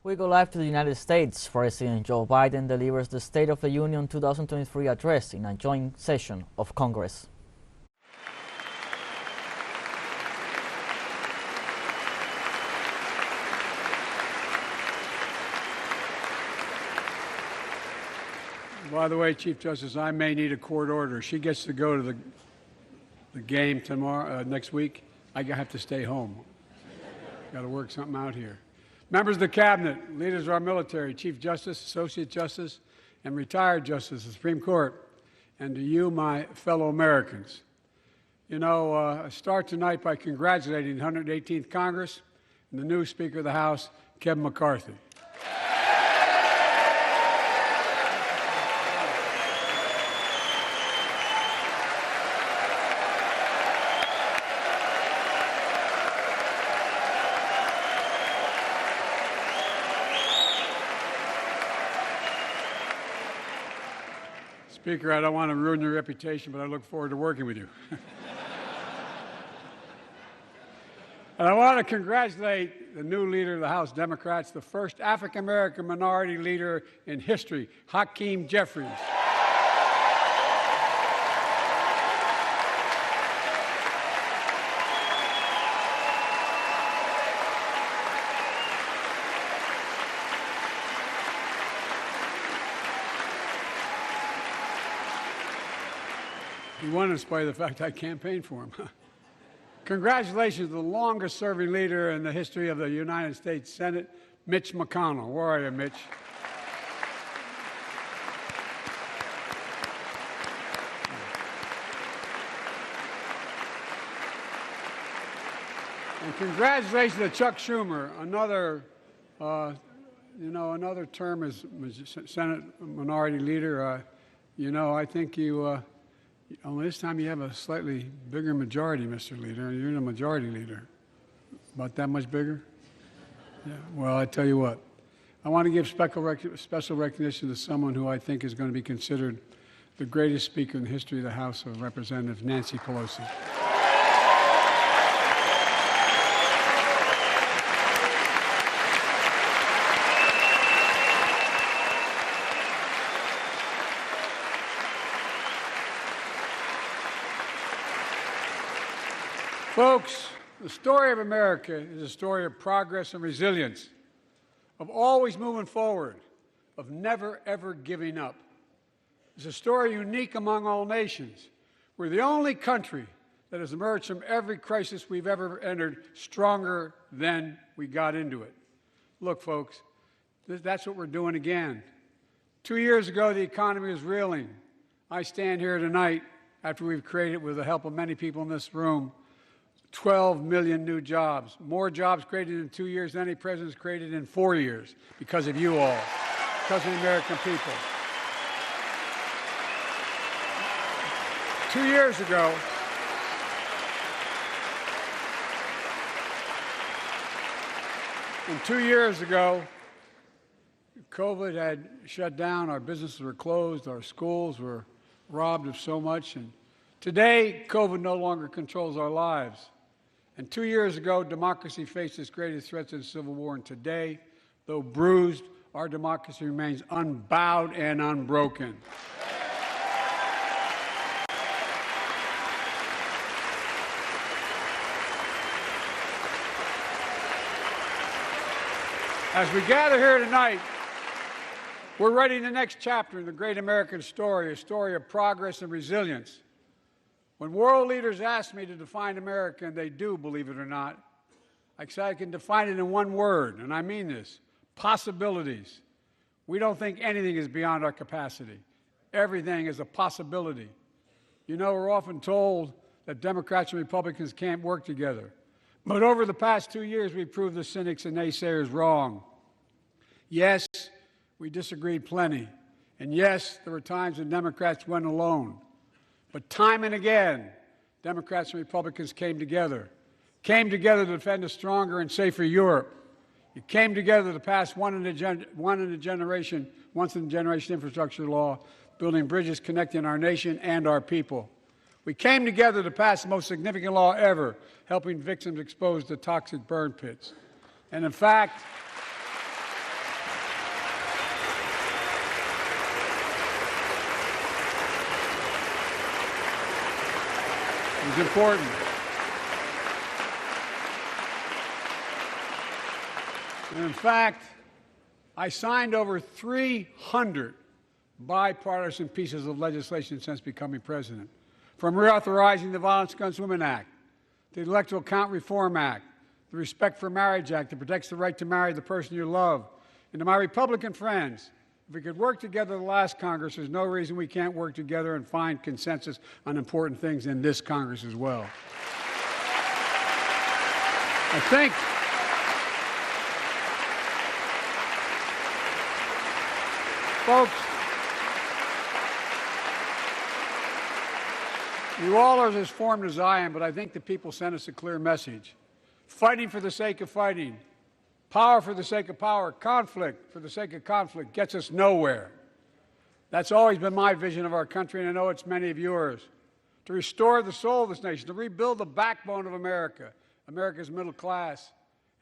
We go live to the United States. President Joe Biden delivers the State of the Union 2023 address in a joint session of Congress. By the way, Chief Justice, I may need a court order. She gets to go to the game tomorrow, next week. I have to stay home. Got to work something out here. Members of the Cabinet, leaders of our military, Chief Justice, Associate Justice, and retired Justice of the Supreme Court, and to you, my fellow Americans. I start tonight by congratulating the 118th Congress and the new Speaker of the House, Kevin McCarthy. Speaker, I don't want to ruin your reputation, but I look forward to working with you. And I want to congratulate the new leader of the House Democrats, the first African-American minority leader in history, Hakeem Jeffries. He won in spite of the fact I campaigned for him. Congratulations to the longest-serving leader in the history of the United States Senate, Mitch McConnell. Where are you, Mitch? And congratulations to Chuck Schumer, another term as Senate Minority Leader. I think you. Only this time you have a slightly bigger majority, Mr. Leader. You're the majority leader. About that much bigger? Yeah. Well, I tell you what. I want to give special recognition to someone who I think is going to be considered the greatest speaker in the history of the House of Representatives, Nancy Pelosi. Folks, the story of America is a story of progress and resilience, of always moving forward, of never, ever giving up. It's a story unique among all nations. We're the only country that has emerged from every crisis we've ever entered stronger than we got into it. Look, folks, that's what we're doing again. 2 years ago, the economy was reeling. I stand here tonight after we've created, with the help of many people in this room, 12 million new jobs, more jobs created in 2 years than any president's created in 4 years, because of you all, because of the American people. 2 years ago, COVID had shut down, our businesses were closed, our schools were robbed of so much, and today, COVID no longer controls our lives. And 2 years ago, democracy faced its greatest threats in the Civil War. And today, though bruised, our democracy remains unbowed and unbroken. As we gather here tonight, we're writing the next chapter in the great American story, a story of progress and resilience. When world leaders ask me to define America, and they do, believe it or not, I say I can define it in one word, and I mean this: possibilities. We don't think anything is beyond our capacity. Everything is a possibility. We're often told that Democrats and Republicans can't work together. But over the past 2 years, we've proved the cynics and naysayers wrong. Yes, we disagreed plenty. And yes, there were times when Democrats went alone. But time and again, Democrats and Republicans came together to defend a stronger and safer Europe. It came together to pass once-in-a-generation infrastructure law, building bridges connecting our nation and our people. We came together to pass the most significant law ever, helping victims exposed to toxic burn pits. And in fact, is important. And in fact, I signed over 300 bipartisan pieces of legislation since becoming president, from reauthorizing the Violence Against Women Act, the Electoral Count Reform Act, the Respect for Marriage Act that protects the right to marry the person you love, and to my Republican friends, if we could work together the last Congress, there's no reason we can't work together and find consensus on important things in this Congress as well. I think folks, you all are as informed as I am, but I think the people sent us a clear message. Fighting for the sake of fighting, power for the sake of power, conflict for the sake of conflict gets us nowhere. That's always been my vision of our country, and I know it's many of yours. To restore the soul of this nation, to rebuild the backbone of America, America's middle class,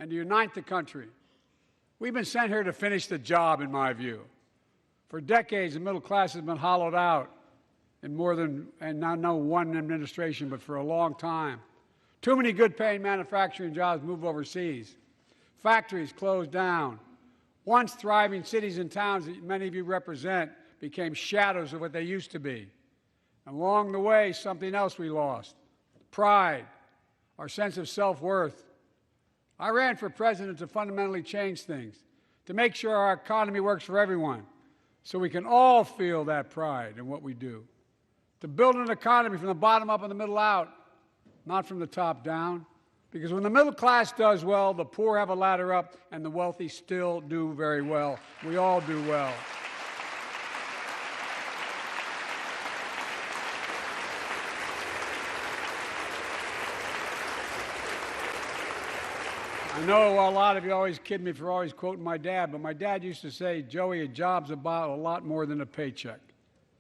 and to unite the country. We've been sent here to finish the job, in my view. For decades, the middle class has been hollowed out in more than, and not no one administration, but for a long time. Too many good-paying manufacturing jobs move overseas. Factories closed down. Once thriving cities and towns that many of you represent became shadows of what they used to be. And along the way, something else we lost: pride, our sense of self-worth. I ran for president to fundamentally change things, to make sure our economy works for everyone, so we can all feel that pride in what we do. To build an economy from the bottom up and the middle out, not from the top down. Because when the middle class does well, the poor have a ladder up, and the wealthy still do very well. We all do well. I know a lot of you always kid me for always quoting my dad, but my dad used to say, Joey, a job's about a lot more than a paycheck.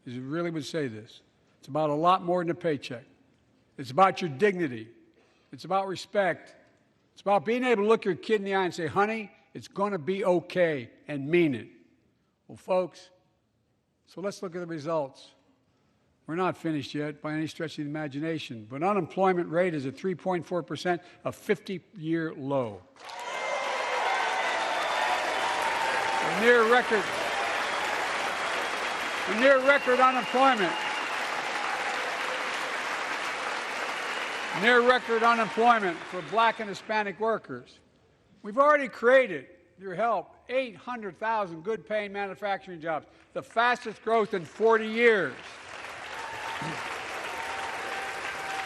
He really would say this. It's about a lot more than a paycheck. It's about your dignity. It's about respect. It's about being able to look your kid in the eye and say, honey, it's going to be okay, and mean it. Well, folks, so let's look at the results. We're not finished yet by any stretch of the imagination, but unemployment rate is at 3.4%, a 50-year low. A near record unemployment. Near record unemployment for Black and Hispanic workers. We've already created, with your help, 800,000 good-paying manufacturing jobs, the fastest growth in 40 years.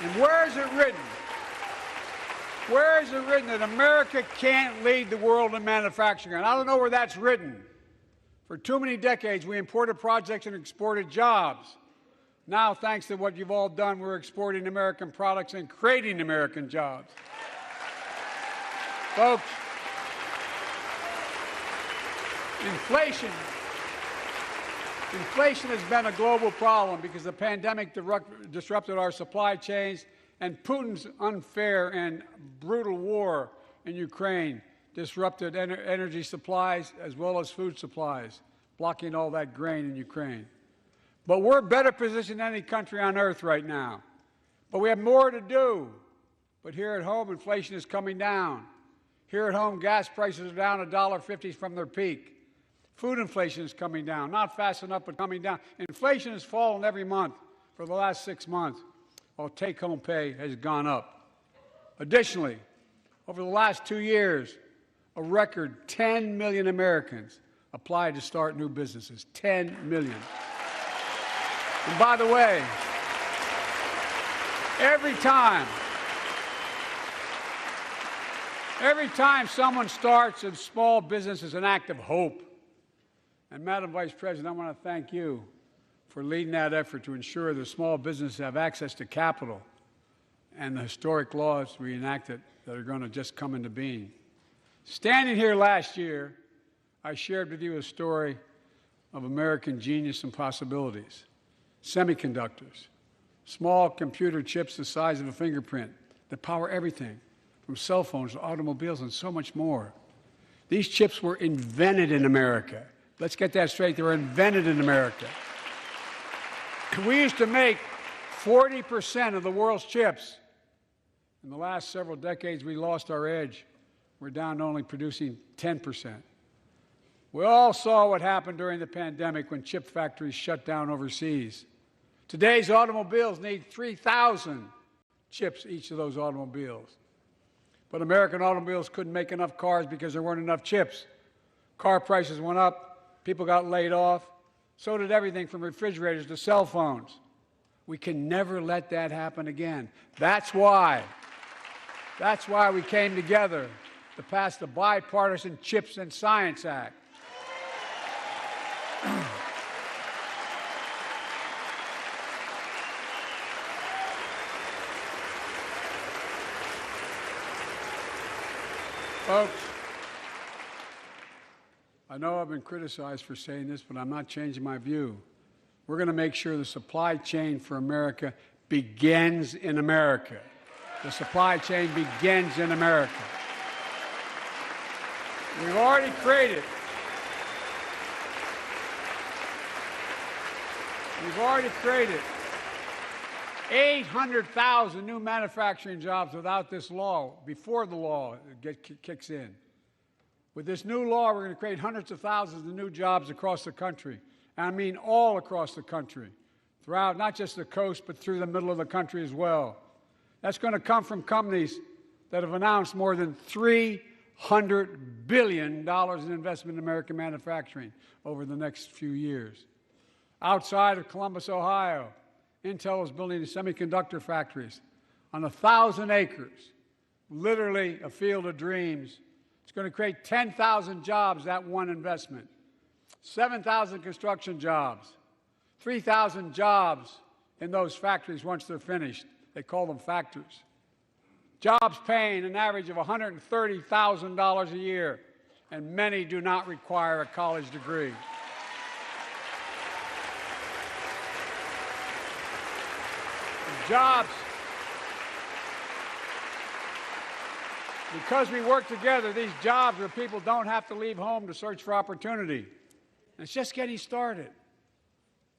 And where is it written? Where is it written that America can't lead the world in manufacturing? And I don't know where that's written. For too many decades, we imported projects and exported jobs. Now, thanks to what you've all done, we're exporting American products and creating American jobs. Folks, inflation has been a global problem because the pandemic disrupted our supply chains, and Putin's unfair and brutal war in Ukraine disrupted energy supplies as well as food supplies, blocking all that grain in Ukraine. But we're better positioned than any country on earth right now. But we have more to do. But here at home, inflation is coming down. Here at home, gas prices are down $1.50 from their peak. Food inflation is coming down, not fast enough, but coming down. Inflation has fallen every month for the last 6 months, while take-home pay has gone up. Additionally, over the last 2 years, a record 10 million Americans applied to start new businesses. 10 million. And by the way, every time someone starts a small business is an act of hope. And Madam Vice President, I want to thank you for leading that effort to ensure that small businesses have access to capital and the historic laws we enacted that are going to just come into being. Standing here last year, I shared with you a story of American genius and possibilities. Semiconductors, small computer chips the size of a fingerprint that power everything, from cell phones to automobiles and so much more. These chips were invented in America. Let's get that straight. They were invented in America. We used to make 40% of the world's chips. In the last several decades, we lost our edge. We're down to only producing 10%. We all saw what happened during the pandemic when chip factories shut down overseas. Today's automobiles need 3,000 chips, each of those automobiles. But American automobiles couldn't make enough cars because there weren't enough chips. Car prices went up, people got laid off, so did everything from refrigerators to cell phones. We can never let that happen again. That's why we came together to pass the Bipartisan Chips and Science Act. Folks, I know I've been criticized for saying this, but I'm not changing my view. We're going to make sure the supply chain for America begins in America. The supply chain begins in America. We've already created 800,000 new manufacturing jobs without this law, before the law kicks in. With this new law, we're going to create hundreds of thousands of new jobs across the country. And I mean all across the country, throughout not just the coast, but through the middle of the country as well. That's going to come from companies that have announced more than $300 billion in investment in American manufacturing over the next few years. Outside of Columbus, Ohio, Intel is building semiconductor factories on 1,000 acres, literally a field of dreams. It's going to create 10,000 jobs, that one investment, 7,000 construction jobs, 3,000 jobs in those factories once they're finished. They call them factories. Jobs paying an average of $130,000 a year, and many do not require a college degree. Jobs, because we work together, these jobs where people don't have to leave home to search for opportunity. And it's just getting started.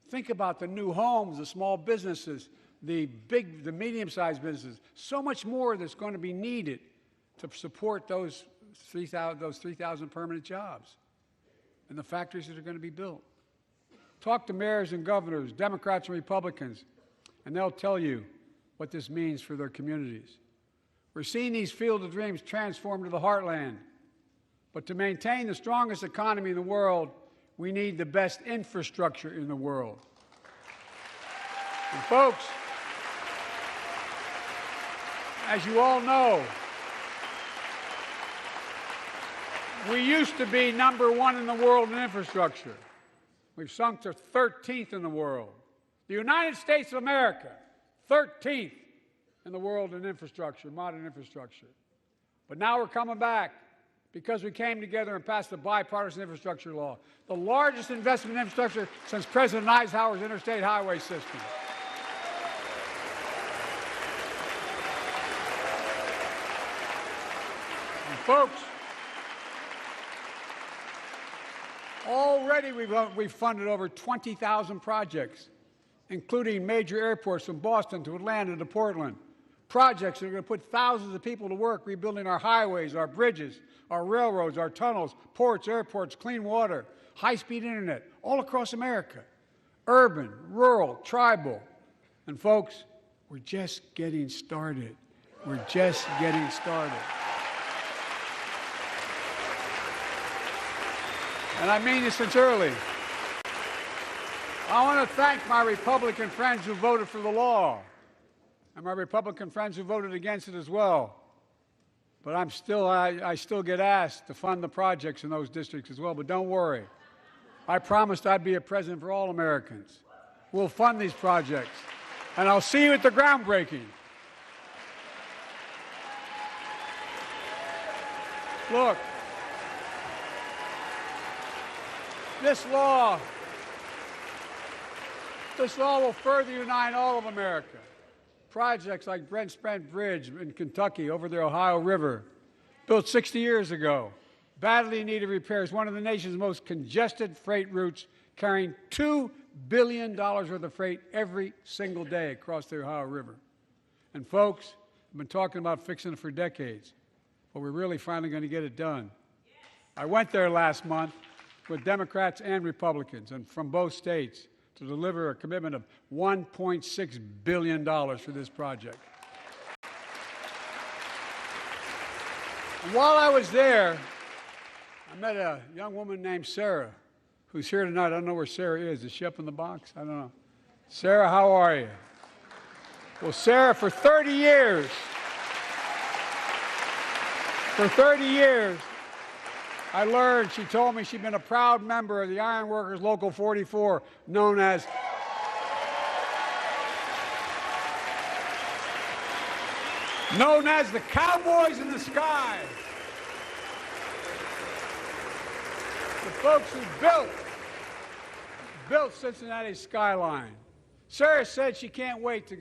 Think about the new homes, the small businesses, the medium-sized businesses. So much more that's going to be needed to support those 3,000 permanent jobs and the factories that are going to be built. Talk to mayors and governors, Democrats and Republicans, and they'll tell you what this means for their communities. We're seeing these field of dreams transform to the heartland. But to maintain the strongest economy in the world, we need the best infrastructure in the world. And folks, as you all know, we used to be #1 in the world in infrastructure. We've sunk to 13th in the world. The United States of America, 13th in the world in infrastructure, modern infrastructure. But now we're coming back because we came together and passed the bipartisan infrastructure law, the largest investment in infrastructure since President Eisenhower's interstate highway system. And folks, already we've funded over 20,000 projects, including major airports from Boston to Atlanta to Portland. Projects that are going to put thousands of people to work rebuilding our highways, our bridges, our railroads, our tunnels, ports, airports, clean water, high-speed internet, all across America. Urban, rural, tribal. And folks, we're just getting started. We're just getting started. And I mean this sincerely. I want to thank my Republican friends who voted for the law, and my Republican friends who voted against it as well. But I still get asked to fund the projects in those districts as well. But don't worry. I promised I'd be a president for all Americans. We'll fund these projects. And I'll see you at the groundbreaking. Look, this law will further unite all of America. Projects like Brent Spence Bridge in Kentucky over the Ohio River, built 60 years ago, badly needed repairs, one of the nation's most congested freight routes, carrying 2 billion worth of freight every single day across the Ohio River. And folks, I've been talking about fixing it for decades, but we're really finally going to get it done. I went there last month with Democrats and Republicans and from both states to deliver a commitment of $1.6 billion for this project. And while I was there, I met a young woman named Sarah, who's here tonight. I don't know where Sarah is. Is she up in the box? I don't know. Sarah, how are you? Well, Sarah, for 30 years, I learned, she told me she'd been a proud member of the Iron Workers Local 44, known as the Cowboys in the Sky. The folks who built Cincinnati's skyline. Sarah said she can't wait to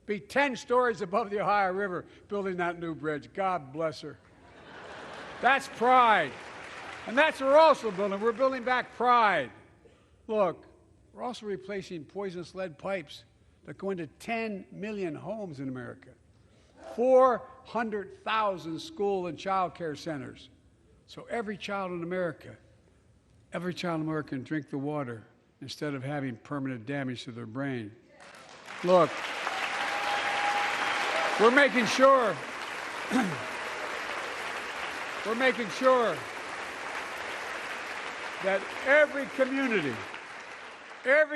be 10 stories above the Ohio River building that new bridge. God bless her. That's pride. And that's what we're also building. We're building back pride. Look, we're also replacing poisonous lead pipes that go into 10 million homes in America, 400,000 school and child care centers. So every child in America can drink the water instead of having permanent damage to their brain. Look, we're making sure that every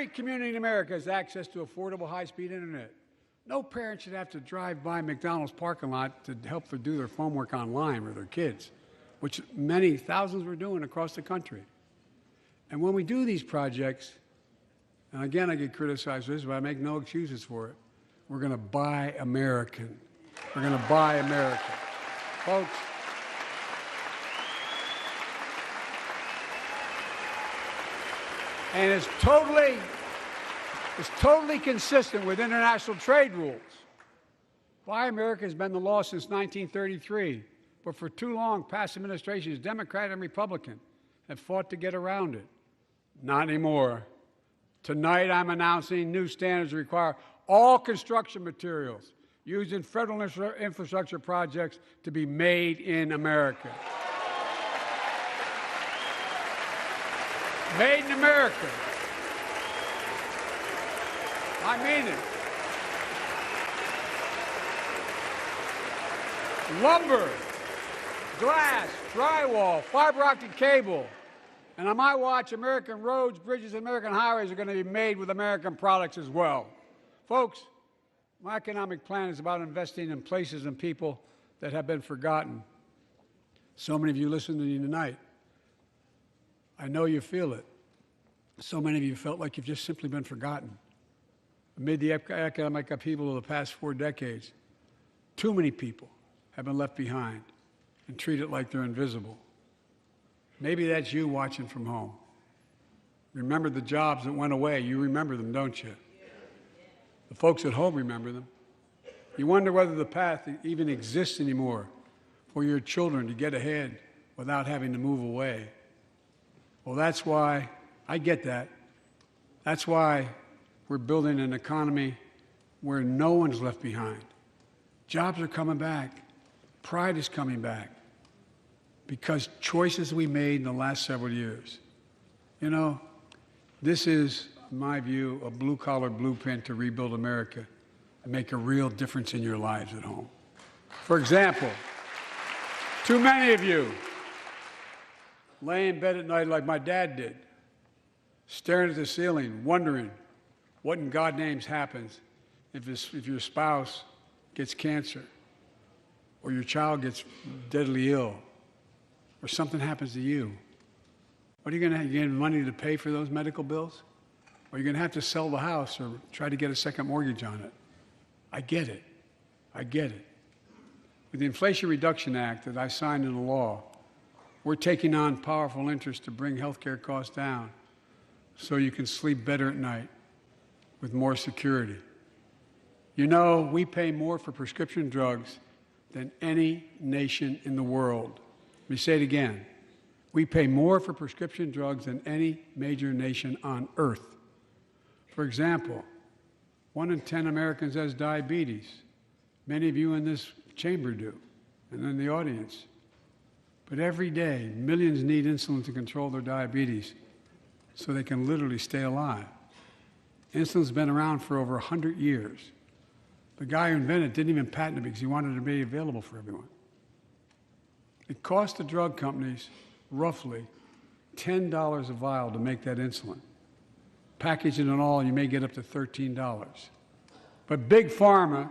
community in America has access to affordable high-speed internet. No parent should have to drive by McDonald's parking lot to help them do their homework online with their kids, which many thousands were doing across the country. And when we do these projects, and again I get criticized for this, but I make no excuses for it, we're going to buy American. We're going to buy American. Folks, and it's totally consistent with international trade rules. Buy America has been the law since 1933, but for too long, past administrations, Democrat and Republican, have fought to get around it. Not anymore. Tonight, I'm announcing new standards that require all construction materials used in federal infrastructure projects to be made in America. Made in America. I mean it. Lumber, glass, drywall, fiber optic cable. And on my watch, American roads, bridges, and American highways are going to be made with American products as well. Folks, my economic plan is about investing in places and people that have been forgotten. So many of you listening to me tonight, I know you feel it. So many of you felt like you've just simply been forgotten. Amid the economic upheaval of the past 4 decades, too many people have been left behind and treated like they're invisible. Maybe that's you watching from home. Remember the jobs that went away. You remember them, don't you? The folks at home remember them. You wonder whether the path even exists anymore for your children to get ahead without having to move away. Well, that's why I get that. That's why we're building an economy where no one's left behind. Jobs are coming back. Pride is coming back because choices we made in the last several years. You know, this is, in my view, a blue-collar blueprint to rebuild America and make a real difference in your lives at home. For example, too many of you lay in bed at night like my dad did, staring at the ceiling, wondering what in God's name happens if your spouse gets cancer, or your child gets deadly ill, or something happens to you. What are you going to have? You get money to pay for those medical bills? Or you're going to have to sell the house or try to get a second mortgage on it. I get it. I get it. With the Inflation Reduction Act that I signed into law, we're taking on powerful interests to bring health care costs down so you can sleep better at night with more security. You know, we pay more for prescription drugs than any nation in the world. Let me say it again. We pay more for prescription drugs than any major nation on earth. For example, 1 in 10 Americans has diabetes. Many of you in this chamber do, and in the audience. But every day, millions need insulin to control their diabetes so they can literally stay alive. Insulin's been around for over 100 years. The guy who invented it didn't even patent it because he wanted it to be available for everyone. It cost the drug companies roughly $10 a vial to make that insulin. Packaging and all, you may get up to $13. But Big Pharma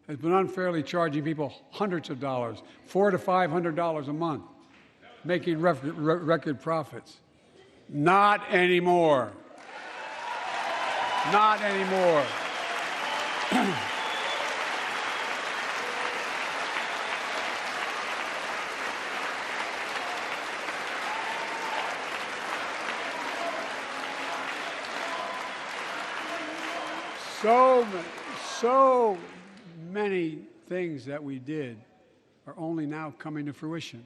has been unfairly charging people hundreds of dollars, $400 to $500 a month, making record profits. Not anymore. Not anymore. So many things that we did are only now coming to fruition.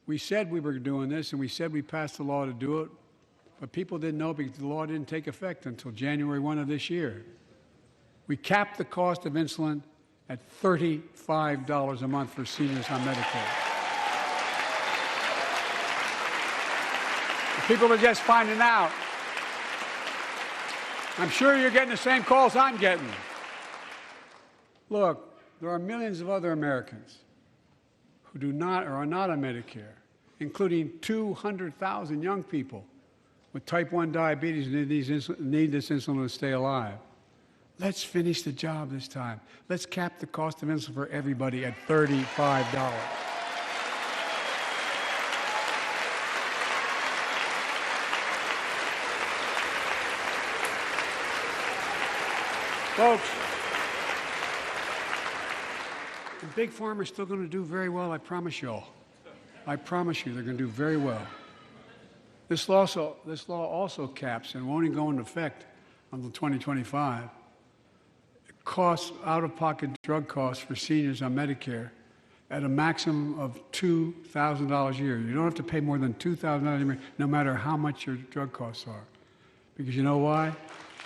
We said we were doing this, and we said we passed a law to do it, but people didn't know because the law didn't take effect until January 1 of this year. We capped the cost of insulin at $35 a month for seniors on Medicare. The people are just finding out. I'm sure you're getting the same calls I'm getting. Look, there are millions of other Americans who do not or are not on Medicare, including 200,000 young people with type 1 diabetes who need this insulin to stay alive. Let's finish the job this time. Let's cap the cost of insulin for everybody at $35. Folks, the Big Pharma is still going to do very well, I promise you all. I promise you they're going to do very well. This law also caps and won't even go into effect until 2025. It costs out-of-pocket drug costs for seniors on Medicare at a maximum of $2,000 a year. You don't have to pay more than $2,000 a year, no matter how much your drug costs are. Because you know why?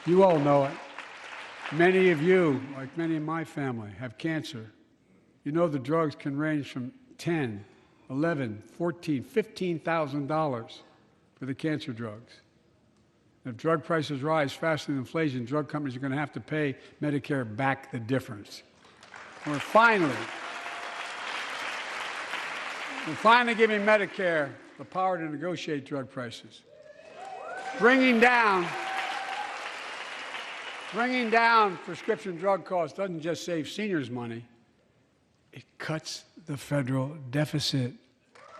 You all know it. Many of you, like many in my family, have cancer. You know the drugs can range from $10,000, $11,000, $14,000, $15,000 for the cancer drugs. If drug prices rise faster than inflation, drug companies are going to have to pay Medicare back the difference. We're finally giving Medicare the power to negotiate drug prices. Bringing down prescription drug costs doesn't just save seniors money, it cuts the federal deficit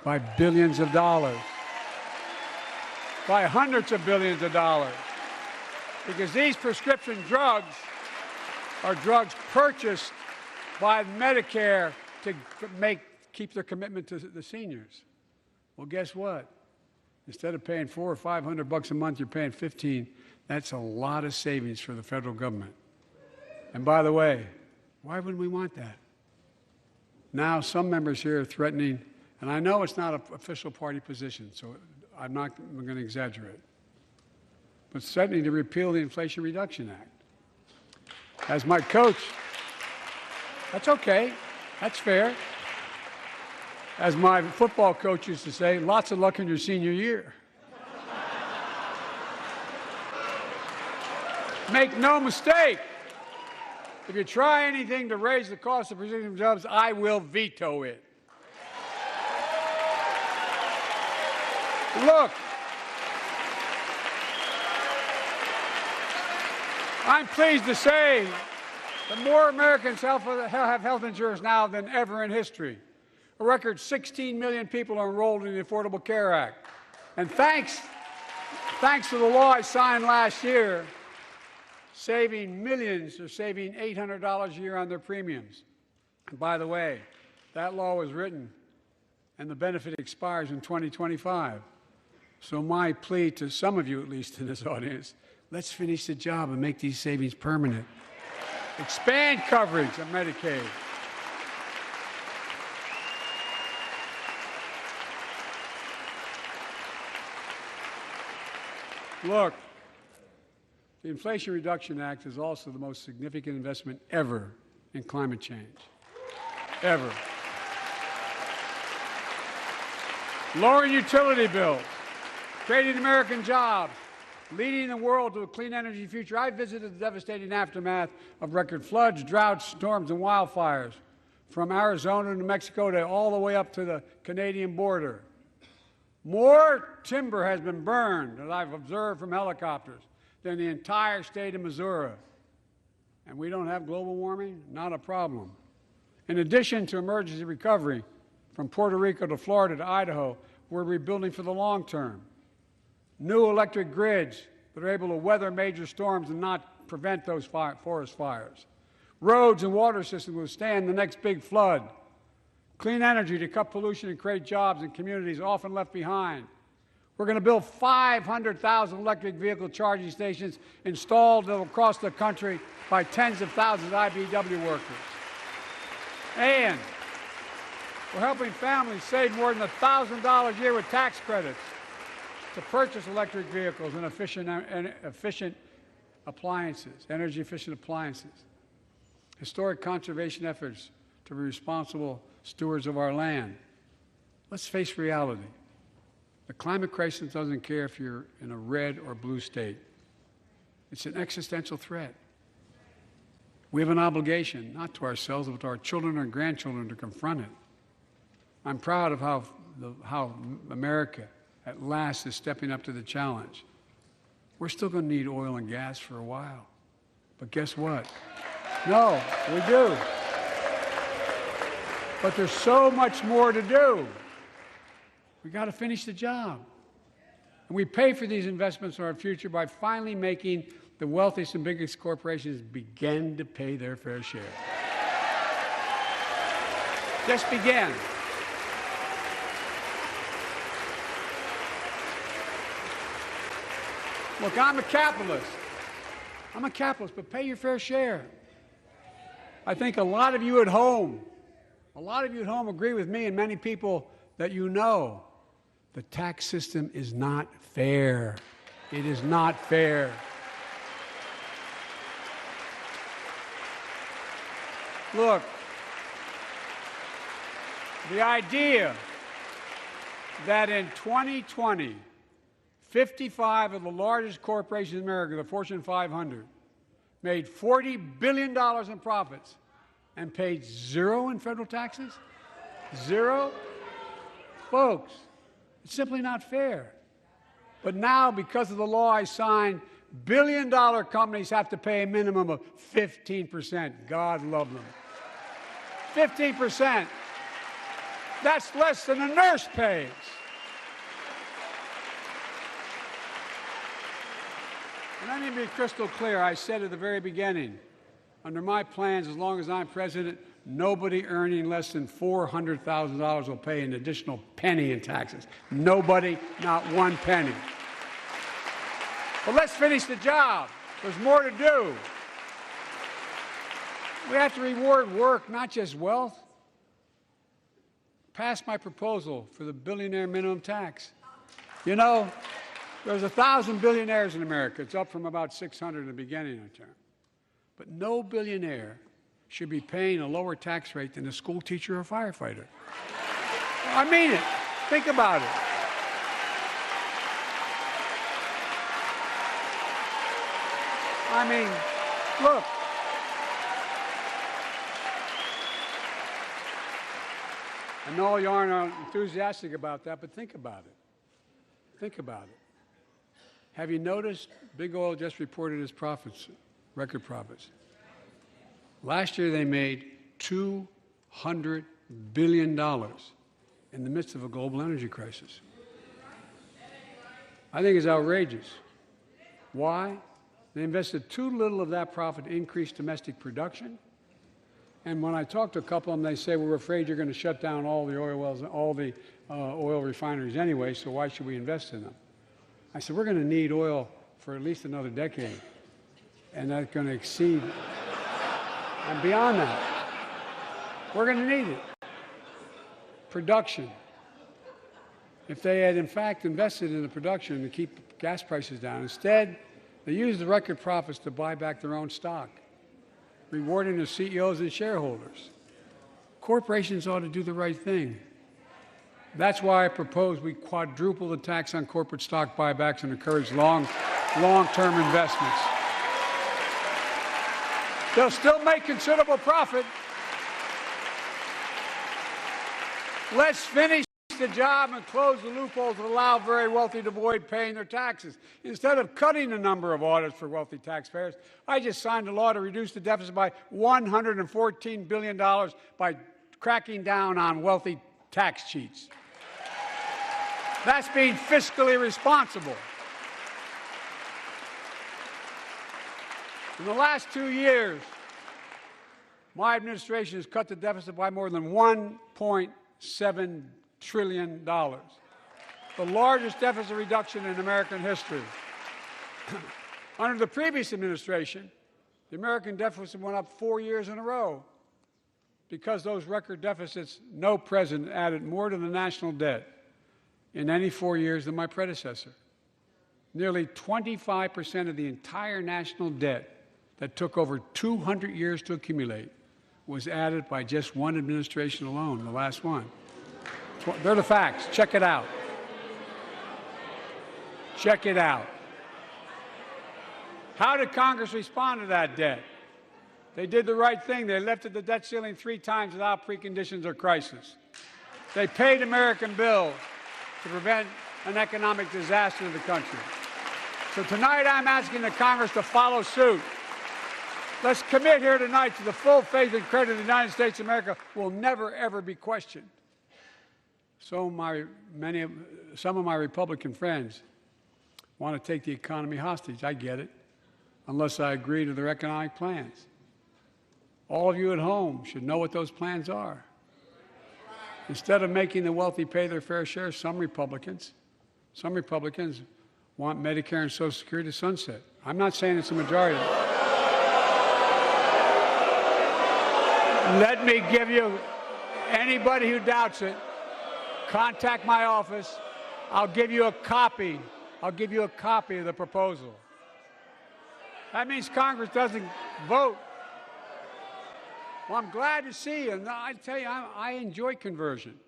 by billions of dollars, by hundreds of billions of dollars, because these prescription drugs are drugs purchased by Medicare to keep their commitment to the seniors. Well, guess what? Instead of paying $400 or $500 a month, you're paying $15. That's a lot of savings for the federal government. And by the way, why wouldn't we want that? Now, some members here are threatening, and I know it's not an official party position, so I'm going to exaggerate, but threatening to repeal the Inflation Reduction Act. As my coach, that's okay, that's fair. As my football coach used to say, lots of luck in your senior year. Make no mistake, if you try anything to raise the cost of prescription drugs, I will veto it. Look, I'm pleased to say that more Americans have health insurance now than ever in history. A record 16 million people are enrolled in the Affordable Care Act. And thanks to the law I signed last year, millions are saving $800 a year on their premiums. And by the way, that law was written and the benefit expires in 2025. So my plea to some of you, at least in this audience, let's finish the job and make these savings permanent. Expand coverage of Medicaid. Look, The Inflation Reduction Act is also the most significant investment ever in climate change. Ever. Lowering utility bills, creating American jobs, leading the world to a clean energy future. I visited the devastating aftermath of record floods, droughts, storms, and wildfires from Arizona to New Mexico to all the way up to the Canadian border. More timber has been burned, as I've observed from helicopters, than the entire state of Missouri. And we don't have global warming? Not a problem. In addition to emergency recovery, from Puerto Rico to Florida to Idaho, we're rebuilding for the long term. New electric grids that are able to weather major storms and not prevent those forest fires. Roads and water systems withstand the next big flood. Clean energy to cut pollution and create jobs in communities often left behind. We're going to build 500,000 electric vehicle charging stations installed across the country by tens of thousands of IBEW workers. And we're helping families save more than $1,000 a year with tax credits to purchase electric vehicles and efficient appliances, energy-efficient appliances. Historic conservation efforts to be responsible stewards of our land. Let's face reality. The climate crisis doesn't care if you're in a red or blue state. It's an existential threat. We have an obligation, not to ourselves, but to our children and grandchildren, to confront it. I'm proud of how America, at last, is stepping up to the challenge. We're still going to need oil and gas for a while. But guess what? No, we do. But there's so much more to do. We got to finish the job. And we pay for these investments in our future by finally making the wealthiest and biggest corporations begin to pay their fair share. Just begin. Look, I'm a capitalist. I'm a capitalist, but pay your fair share. I think a lot of you at home agree with me and many people that you know. The tax system is not fair. It is not fair. Look, the idea that in 2020, 55 of the largest corporations in America, the Fortune 500, made $40 billion in profits and paid zero in federal taxes? Zero? Folks, it's simply not fair. But now, because of the law I signed, billion-dollar companies have to pay a minimum of 15%. God love them. 15%. That's less than a nurse pays. And let me be crystal clear. I said at the very beginning, under my plans, as long as I'm president, nobody earning less than $400,000 will pay an additional penny in taxes. Nobody, not one penny. But let's finish the job. There's more to do. We have to reward work, not just wealth. Pass my proposal for the billionaire minimum tax. You know, there's 1,000 billionaires in America. It's up from about 600 in the beginning of the term. But no billionaire should be paying a lower tax rate than a school teacher or a firefighter. I mean it. Think about it. I mean, look. I know you aren't enthusiastic about that, but think about it. Think about it. Have you noticed Big Oil just reported its profits, record profits? Last year they made $200 billion in the midst of a global energy crisis. I think it's outrageous. Why? They invested too little of that profit to increase domestic production. And when I talk to a couple of them, they say, well, we're afraid you're going to shut down all the oil wells, all the oil refineries anyway, so why should we invest in them? I said, we're going to need oil for at least another decade, and that's going to exceed and beyond that. We're going to need it. Production. If they had, in fact, invested in the production to keep gas prices down, instead, They use the record profits to buy back their own stock, rewarding the CEOs and shareholders. Corporations ought to do the right thing. That's why I propose we quadruple the tax on corporate stock buybacks and encourage long-term investments. They'll still make considerable profit. Let's finish the job and close the loopholes that allow very wealthy to avoid paying their taxes. Instead of cutting the number of audits for wealthy taxpayers, I just signed a law to reduce the deficit by $114 billion by cracking down on wealthy tax cheats. That's being fiscally responsible. In the last 2 years, my administration has cut the deficit by more than $1.7 trillion, the largest deficit reduction in American history. Under the previous administration, the American deficit went up 4 years in a row. Because those record deficits, no president added more to the national debt in any 4 years than my predecessor. Nearly 25% of the entire national debt that took over 200 years to accumulate was added by just one administration alone, the last one. They're the facts. Check it out. Check it out. How did Congress respond to that debt? They did the right thing. They lifted the debt ceiling 3 times without preconditions or crisis. They paid American bills to prevent an economic disaster in the country. So tonight I'm asking the Congress to follow suit. Let's commit here tonight to the full faith and credit of the United States of America will never, ever be questioned. Some of my Republican friends want to take the economy hostage. I get it, unless I agree to their economic plans. All of you at home should know what those plans are. Instead of making the wealthy pay their fair share, some Republicans want Medicare and Social Security to sunset. I'm not saying it's a majority. Let me give you, anybody who doubts it, contact my office. I'll give you a copy. I'll give you a copy of the proposal. That means Congress doesn't vote. Well, I'm glad to see you. And I tell you, I enjoy conversion.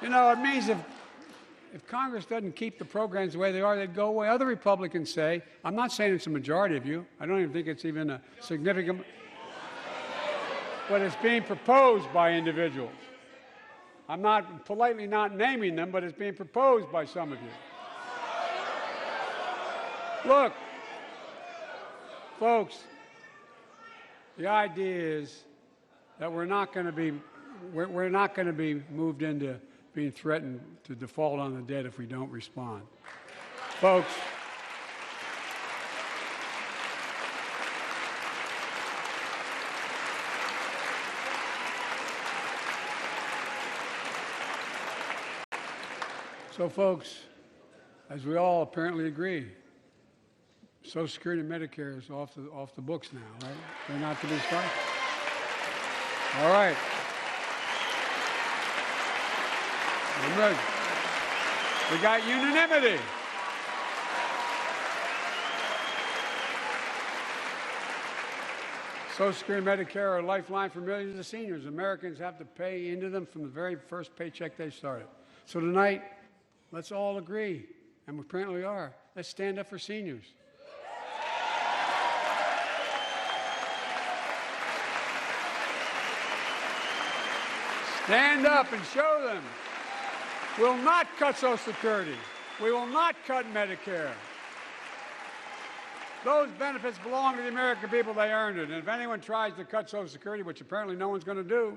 You know, it means if Congress doesn't keep the programs the way they are, they'd go away. Other Republicans say, I'm not saying it's a majority of you. I don't even think it's even a significant, but it's being proposed by individuals. I'm not politely not naming them, but it's being proposed by some of you. Look, folks, the idea is that we're not going to be moved into being threatened to default on the debt if we don't respond. Folks, as we all apparently agree, Social Security and Medicare is off the books now, right? They're not to be started. All right. I'm ready. We got unanimity. Social Security and Medicare are a lifeline for millions of seniors. Americans have to pay into them from the very first paycheck they started. So tonight, let's all agree, and we apparently are, let's stand up for seniors. Stand up and show them. We'll not cut Social Security. We will not cut Medicare. Those benefits belong to the American people. They earned it. And if anyone tries to cut Social Security, which apparently no one's going to do,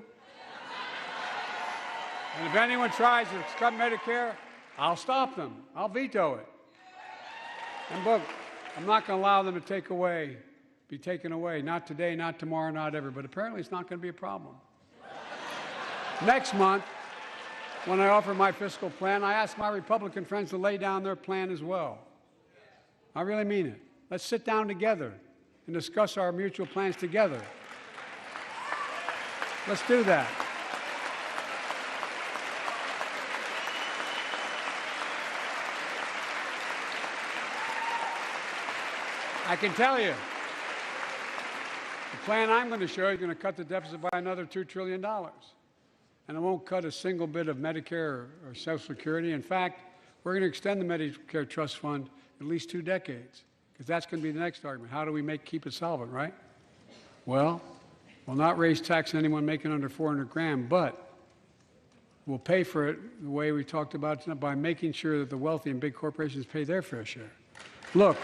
and if anyone tries to cut Medicare, I'll stop them. I'll veto it. And look, I'm not going to allow them to be taken away. Not today, not tomorrow, not ever. But apparently it's not going to be a problem. Next month, when I offer my fiscal plan, I ask my Republican friends to lay down their plan as well. I really mean it. Let's sit down together and discuss our mutual plans together. Let's do that. I can tell you, the plan I'm going to show you is going to cut the deficit by another $2 trillion. And it won't cut a single bit of Medicare or Social Security. In fact, we're going to extend the Medicare Trust Fund at least 2 decades, because that's going to be the next argument. How do we keep it solvent, right? Well, we'll not raise tax on anyone making under 400 grand, but we'll pay for it the way we talked about tonight, by making sure that the wealthy and big corporations pay their fair share. Look.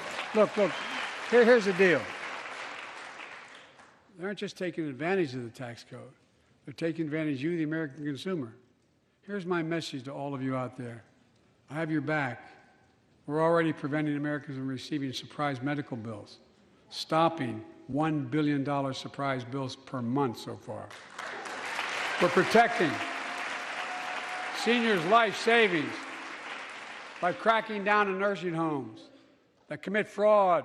Here's the deal. They aren't just taking advantage of the tax code. They're taking advantage of you, the American consumer. Here's my message to all of you out there. I have your back. We're already preventing Americans from receiving surprise medical bills, stopping $1 billion surprise bills per month so far. We're protecting seniors' life savings by cracking down on nursing homes that commit fraud,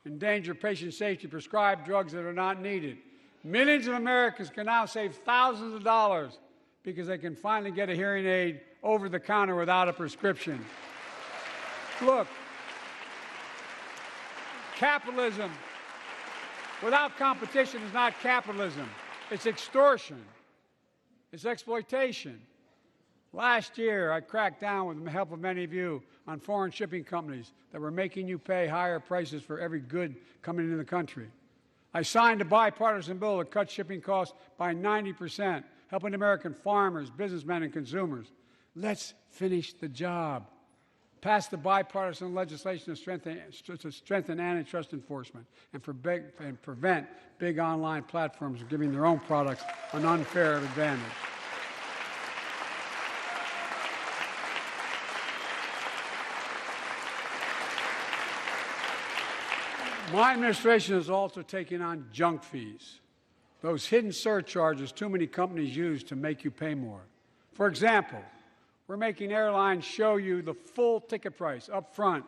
endanger patient safety, prescribe drugs that are not needed. Millions of Americans can now save thousands of dollars because they can finally get a hearing aid over the counter without a prescription. Look, capitalism without competition is not capitalism. It's extortion. It's exploitation. Last year, I cracked down with the help of many of you on foreign shipping companies that were making you pay higher prices for every good coming into the country. I signed a bipartisan bill that cut shipping costs by 90%, helping American farmers, businessmen, and consumers. Let's finish the job. Pass the bipartisan legislation to strengthen antitrust enforcement and prevent big online platforms from giving their own products an unfair advantage. My administration is also taking on junk fees, those hidden surcharges too many companies use to make you pay more. For example, we're making airlines show you the full ticket price up front,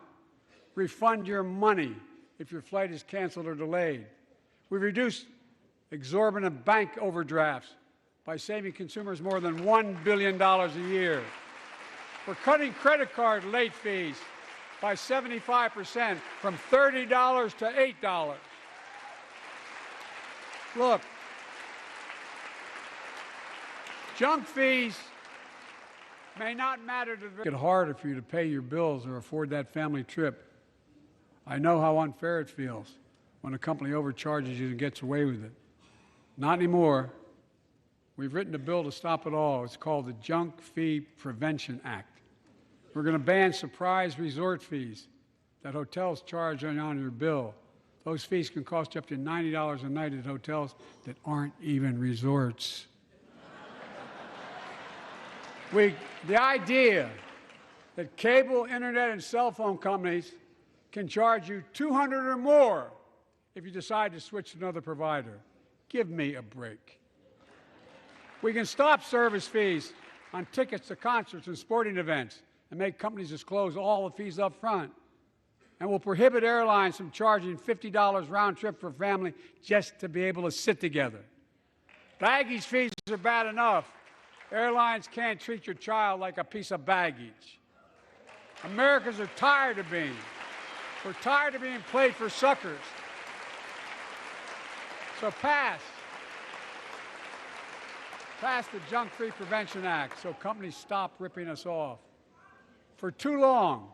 refund your money if your flight is canceled or delayed. We've reduced exorbitant bank overdrafts by saving consumers more than $1 billion a year. We're cutting credit card late fees by 75%, from $30 to $8. Look, junk fees may not matter to make it harder for you to pay your bills or afford that family trip. I know how unfair it feels when a company overcharges you and gets away with it. Not anymore. We've written a bill to stop it all. It's called the Junk Fee Prevention Act. We're going to ban surprise resort fees that hotels charge on your bill. Those fees can cost you up to $90 a night at hotels that aren't even resorts. The idea that cable, internet, and cell phone companies can charge you $200 or more if you decide to switch to another provider. Give me a break. We can stop service fees on tickets to concerts and sporting events and make companies disclose all the fees up front. And we'll prohibit airlines from charging $50 round trip for a family just to be able to sit together. Baggage fees are bad enough. Airlines can't treat your child like a piece of baggage. Americans are tired of being. We're tired of being played for suckers. So pass the Junk Fee Prevention Act so companies stop ripping us off. For too long,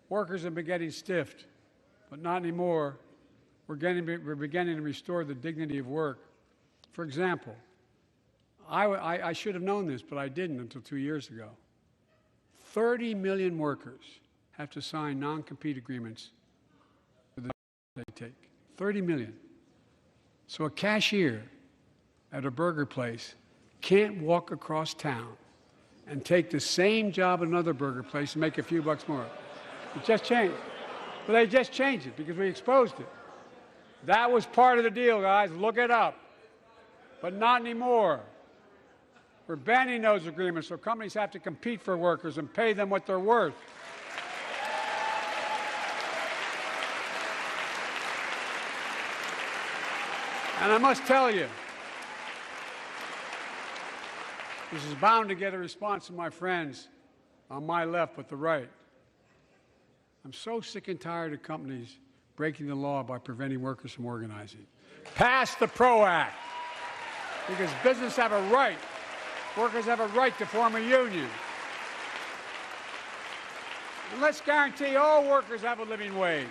workers have been getting stiffed, but not anymore. We're beginning to restore the dignity of work. For example, I should have known this, but I didn't until 2 years ago. 30 million workers have to sign non-compete agreements for the they take. 30 million. So a cashier at a burger place can't walk across town and take the same job at another burger place and make a few bucks more. It just changed. But they just changed it because we exposed it. That was part of the deal, guys. Look it up. But not anymore. We're banning those agreements so companies have to compete for workers and pay them what they're worth. And I must tell you, this is bound to get a response from my friends on my left but the right. I'm so sick and tired of companies breaking the law by preventing workers from organizing. Pass the PRO Act, because businesses have a right, workers have a right to form a union. And let's guarantee all workers have a living wage.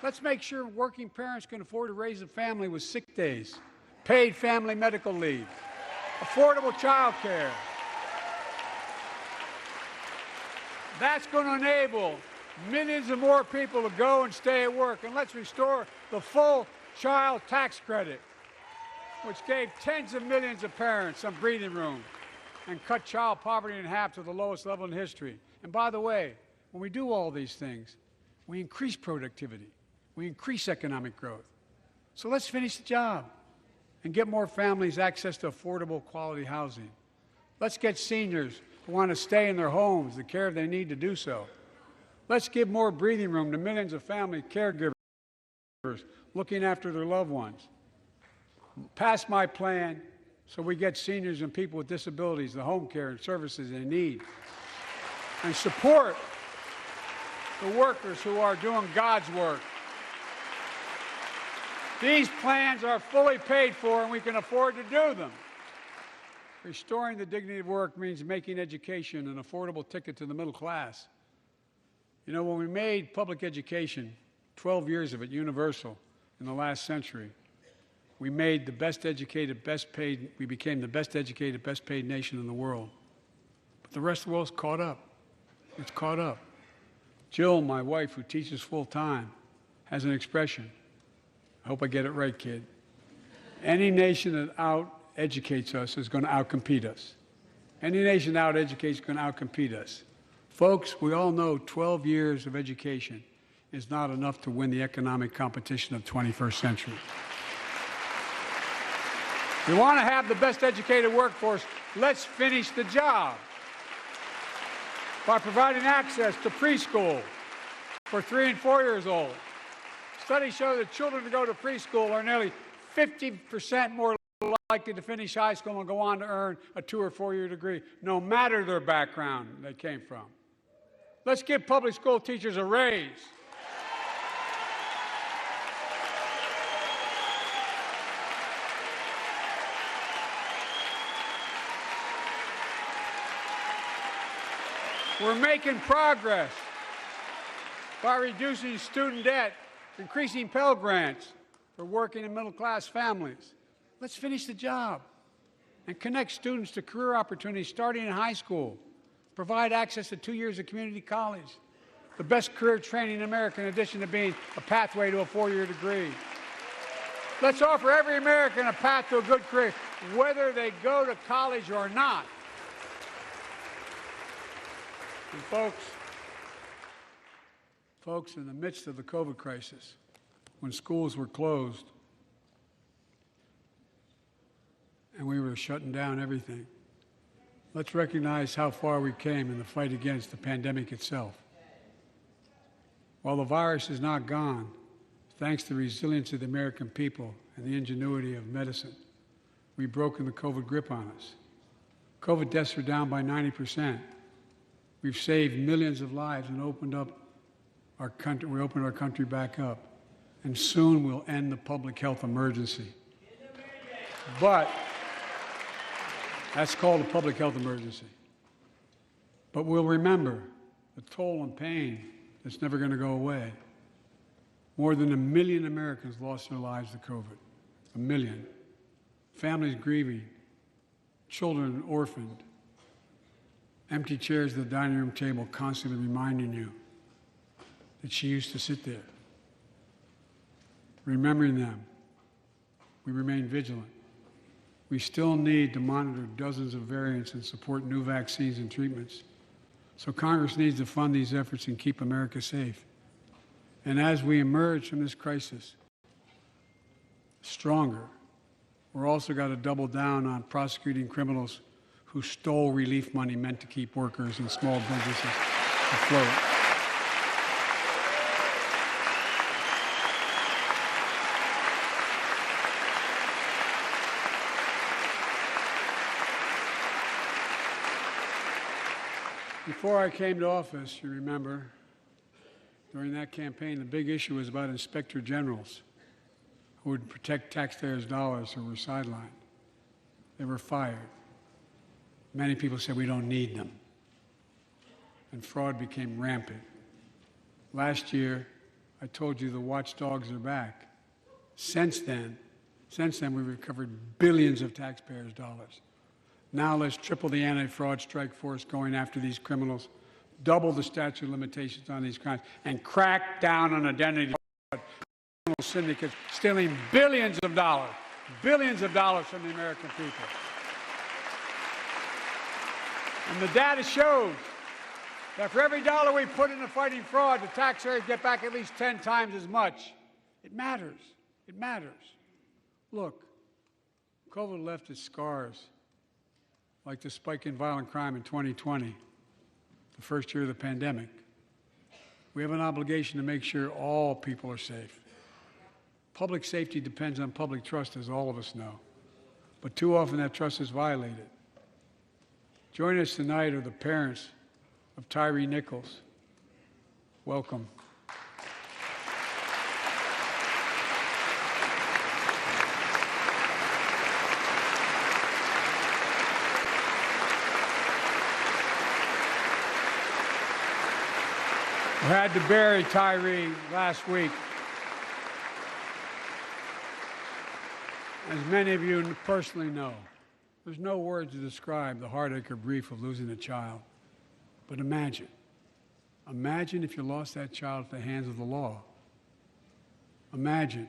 Let's make sure working parents can afford to raise a family with sick days, paid family medical leave, affordable child care. That's going to enable millions of more people to go and stay at work. And let's restore the full child tax credit, which gave tens of millions of parents some breathing room and cut child poverty in half to the lowest level in history. And by the way, when we do all these things, we increase productivity, we increase economic growth. So let's finish the job and get more families access to affordable, quality housing. Let's get seniors who want to stay in their homes the care they need to do so. Let's give more breathing room to millions of family caregivers looking after their loved ones. Pass my plan so we get seniors and people with disabilities the home care and services they need. And support the workers who are doing God's work. These plans are fully paid for, and we can afford to do them. Restoring the dignity of work means making education an affordable ticket to the middle class. You know, when we made public education, 12 years of it, universal in the last century, we made the best educated, best paid, we became the best educated, best paid nation in the world. But the rest of the world's caught up. It's caught up. Jill, my wife, who teaches full-time, has an expression. I hope I get it right, kid. Any nation that out-educates us is going to out-compete us. Any nation that out-educates is going to out-compete us. Folks, we all know 12 years of education is not enough to win the economic competition of the 21st century. We want to have the best educated workforce. Let's finish the job by providing access to preschool for 3 and 4 years old. Studies show that children who go to preschool are nearly 50% more likely to finish high school and go on to earn a 2 or 4 year degree, no matter their background they came from. Let's give public school teachers a raise. We're making progress by reducing student debt, increasing Pell Grants for working and middle-class families. Let's finish the job and connect students to career opportunities starting in high school, provide access to 2 years of community college, the best career training in America in addition to being a pathway to a 4-year degree. Let's offer every American a path to a good career, whether they go to college or not. And folks, in the midst of the COVID crisis, when schools were closed and we were shutting down everything, let's recognize how far we came in the fight against the pandemic itself. While the virus is not gone, thanks to the resilience of the American people and the ingenuity of medicine, we've broken the COVID grip on us. COVID deaths are down by 90%. We've saved millions of lives and opened up our country. We opened our country back up, and soon we'll end the public health emergency. But that's called a public health emergency. But we'll remember the toll and pain that's never going to go away. More than 1 million Americans lost their lives to COVID. 1 million. Families grieving, children orphaned. Empty chairs at the dining room table constantly reminding you that she used to sit there. Remembering them, we remain vigilant. We still need to monitor dozens of variants and support new vaccines and treatments. So Congress needs to fund these efforts and keep America safe. And as we emerge from this crisis stronger, we're also got to double down on prosecuting criminals who stole relief money meant to keep workers and small businesses afloat. Before I came to office, you remember, During that campaign, the big issue was about inspector generals who would protect taxpayers' dollars who were sidelined. They were fired. Many people said we don't need them. And fraud became rampant. Last year, I told you the watchdogs are back. Since then, we've recovered billions of taxpayers' dollars. Now let's triple the anti-fraud strike force going after these criminals, double the statute of limitations on these crimes, and crack down on identity fraud. Criminal syndicates stealing billions of dollars from the American people. And the data shows that for every dollar we put into fighting fraud, the taxpayers get back at least 10 times as much. It matters. It matters. Look, COVID left its scars, like the spike in violent crime in 2020, the first year of the pandemic. We have an obligation to make sure all people are safe. Public safety depends on public trust, as all of us know. But too often that trust is violated. Joining us tonight are the parents of Tyree Nichols. Welcome. We had to bury Tyree last week. As many of you personally know, there's no words to describe the heartache or grief of losing a child. But imagine if you lost that child at the hands of the law. Imagine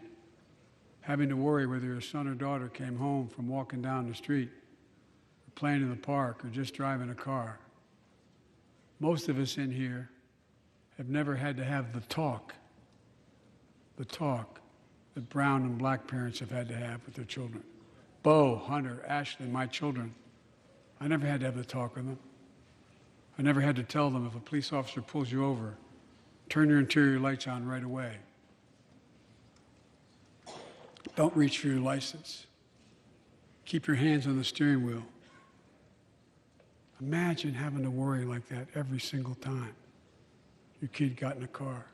having to worry whether your son or daughter came home from walking down the street, or playing in the park, or just driving a car. Most of us in here have never had to have the talk that brown and black parents have had to have with their children. Bo, Hunter, Ashley, my children, I never had to have the talk with them. I never had to tell them if a police officer pulls you over, turn your interior lights on right away. Don't reach for your license. Keep your hands on the steering wheel. Imagine having to worry like that every single time your kid got in a car.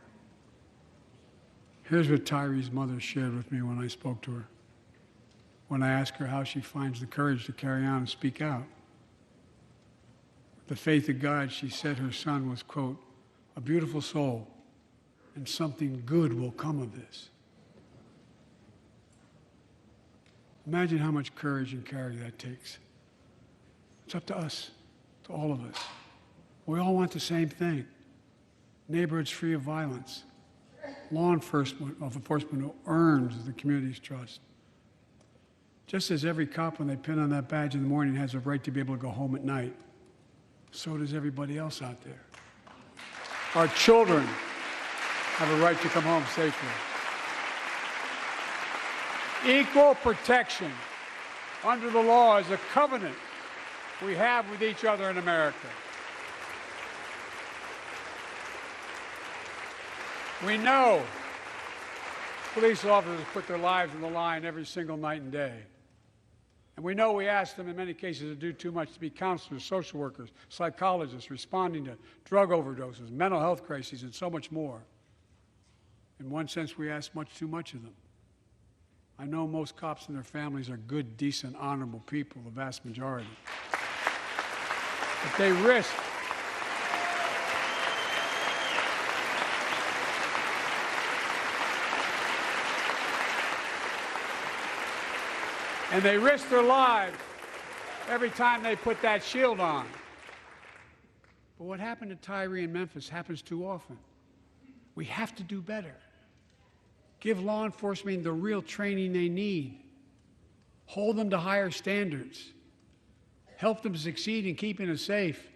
Here's what Tyree's mother shared with me when I spoke to her. When I asked her how she finds the courage to carry on and speak out. With the faith of God, she said her son was, quote, a beautiful soul, and something good will come of this. Imagine how much courage and character that takes. It's up to us, to all of us. We all want the same thing. Neighborhoods free of violence. Law enforcement who earns the community's trust. Just as every cop, when they pin on that badge in the morning, has a right to be able to go home at night, so does everybody else out there. Our children have a right to come home safely. Equal protection under the law is a covenant we have with each other in America. We know police officers put their lives on the line every single night and day. And we know we ask them in many cases to do too much, to be counselors, social workers, psychologists, responding to drug overdoses, mental health crises, and so much more. In one sense, we ask much too much of them. I know most cops and their families are good, decent, honorable people, the vast majority. But they risk their lives every time they put that shield on. But what happened to Tyree in Memphis happens too often. We have to do better. Give law enforcement the real training they need. Hold them to higher standards. Help them succeed in keeping us safe.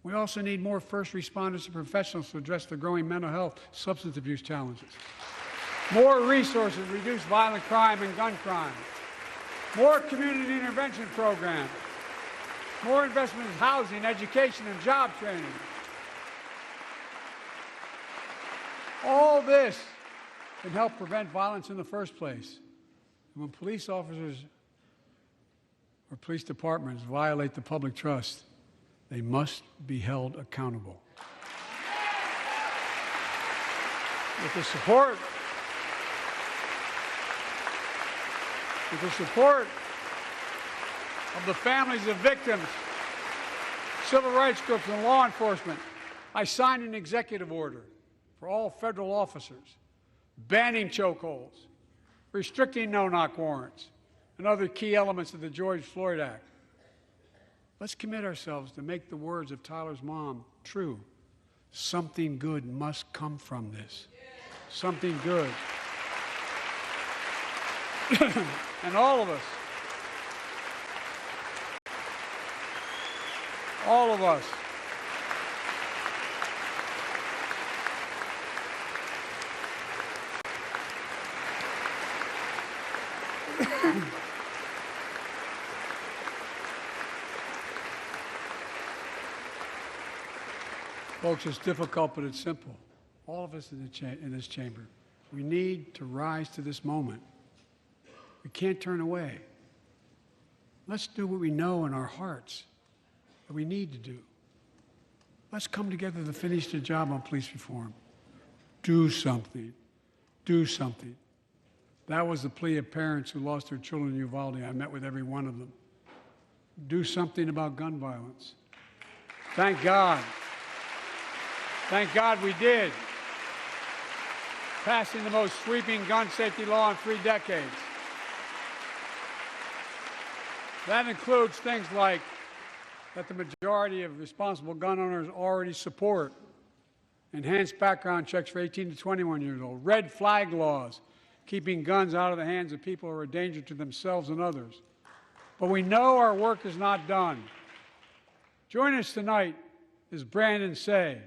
We also need more first responders and professionals to address the growing mental health, substance abuse challenges. More resources to reduce violent crime and gun crime. More community intervention programs. More investment in housing, education, and job training. All this can help prevent violence in the first place. And when police officers or police departments violate the public trust, they must be held accountable. With the support of the families of victims, civil rights groups, and law enforcement, I signed an executive order for all federal officers banning chokeholds, restricting no-knock warrants, and other key elements of the George Floyd Act. Let's commit ourselves to make the words of Tyler's mom true. Something good must come from this. Something good. And all of us, folks, it's difficult, but it's simple. All of us in this chamber, we need to rise to this moment. We can't turn away. Let's do what we know in our hearts that we need to do. Let's come together to finish the job on police reform. Do something. Do something. That was the plea of parents who lost their children in Uvalde. I met with every one of them. Do something about gun violence. Thank God. Thank God we did. Passing the most sweeping gun safety law in 3 decades. That includes things like that the majority of responsible gun owners already support. Enhanced background checks for 18 to 21 years old. Red flag laws, keeping guns out of the hands of people who are a danger to themselves and others. But we know our work is not done. Joining us tonight is Brandon Say,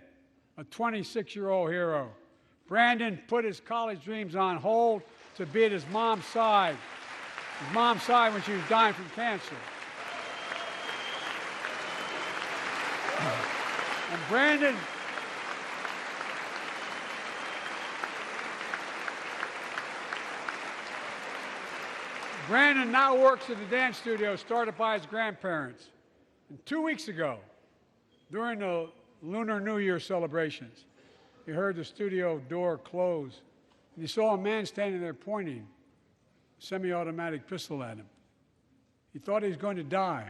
a 26-year-old hero. Brandon put his college dreams on hold to be at his mom's side. His mom's side when she was dying from cancer. And Brandon now works at a dance studio started by his grandparents. And 2 weeks ago, during the Lunar New Year celebrations, he heard the studio door close, and he saw a man standing there pointing a semi-automatic pistol at him. He thought he was going to die,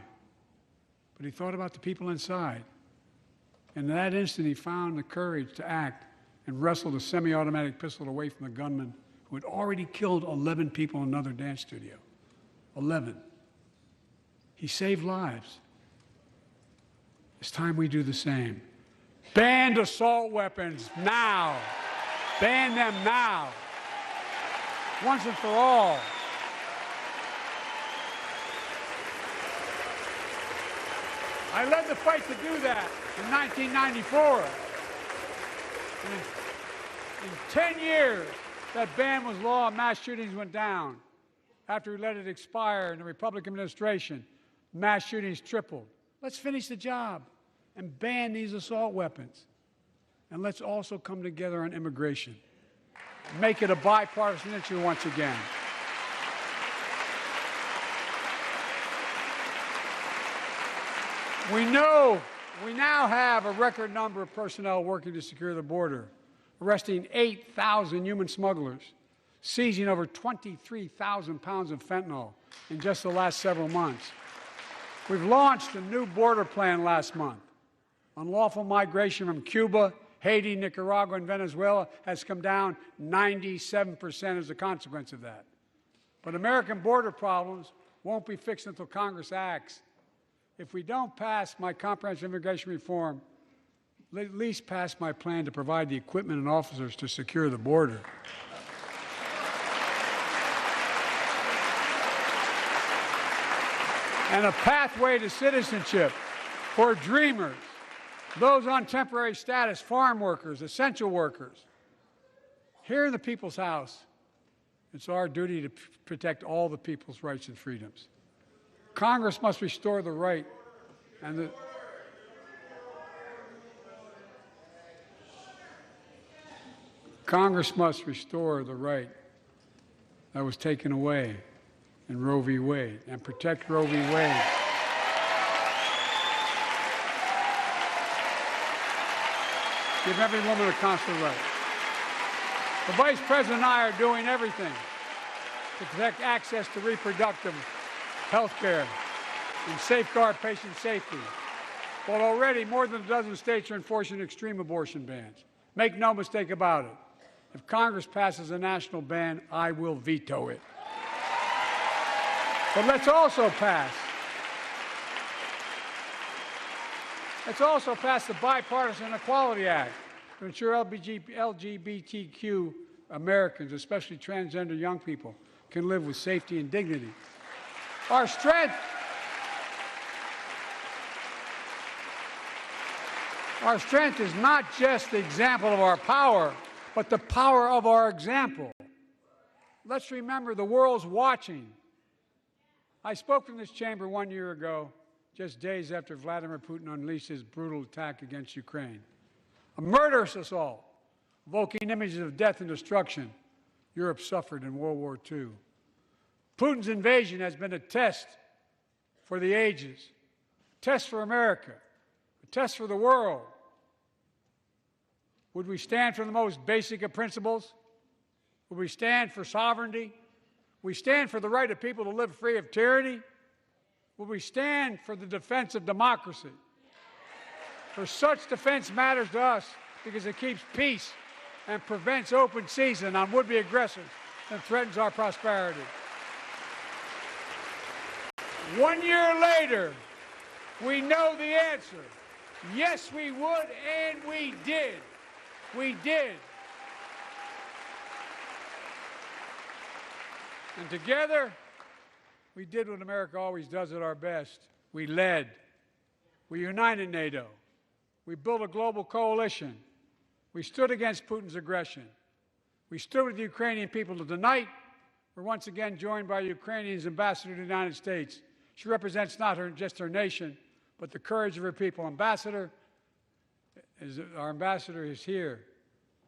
but he thought about the people inside. And in that instant, he found the courage to act and wrestled a semi-automatic pistol away from the gunman who had already killed 11 people in another dance studio. 11. He saved lives. It's time we do the same. Ban assault weapons now. Ban them now. Once and for all. I led the fight to do that in 1994. And in 10 years, that ban was law and mass shootings went down. After we let it expire in the Republican administration, mass shootings tripled. Let's finish the job and ban these assault weapons. And let's also come together on immigration. Make it a bipartisan issue once again. We know we now have a record number of personnel working to secure the border, arresting 8,000 human smugglers, seizing over 23,000 pounds of fentanyl in just the last several months. We've launched a new border plan last month. Unlawful migration from Cuba, Haiti, Nicaragua, and Venezuela has come down 97% as a consequence of that. But American border problems won't be fixed until Congress acts. If we don't pass my comprehensive immigration reform, at least pass my plan to provide the equipment and officers to secure the border. And a pathway to citizenship for dreamers, those on temporary status, farm workers, essential workers. Here in the People's House, it's our duty to protect all the people's rights and freedoms. Congress must restore the right and Congress must restore the right that was taken away in Roe v. Wade and protect Roe v. Wade. Give every woman a constitutional right. The Vice President and I are doing everything to protect access to reproductive health care and safeguard patient safety. But already more than a dozen states are enforcing extreme abortion bans. Make no mistake about it. If Congress passes a national ban, I will veto it. But let's also pass the Bipartisan Equality Act to ensure LGBTQ Americans, especially transgender young people, can live with safety and dignity. Our strength is not just the example of our power, but the power of our example. Let's remember the world's watching. I spoke from this chamber 1 year ago, just days after Vladimir Putin unleashed his brutal attack against Ukraine. A murderous assault, evoking images of death and destruction Europe suffered in World War II. Putin's invasion has been a test for the ages, a test for America, a test for the world. Would we stand for the most basic of principles? Would we stand for sovereignty? Would we stand for the right of people to live free of tyranny? Would we stand for the defense of democracy? For such defense matters to us because it keeps peace and prevents open season on would-be aggressors and threatens our prosperity. 1 year later, we know the answer. Yes, we would, and we did. We did. And together, we did what America always does at our best. We led. We united NATO. We built a global coalition. We stood against Putin's aggression. We stood with the Ukrainian people. Tonight, we're once again joined by Ukraine's ambassador to the United States. She represents not just her nation, but the courage of her people. Our ambassador is here,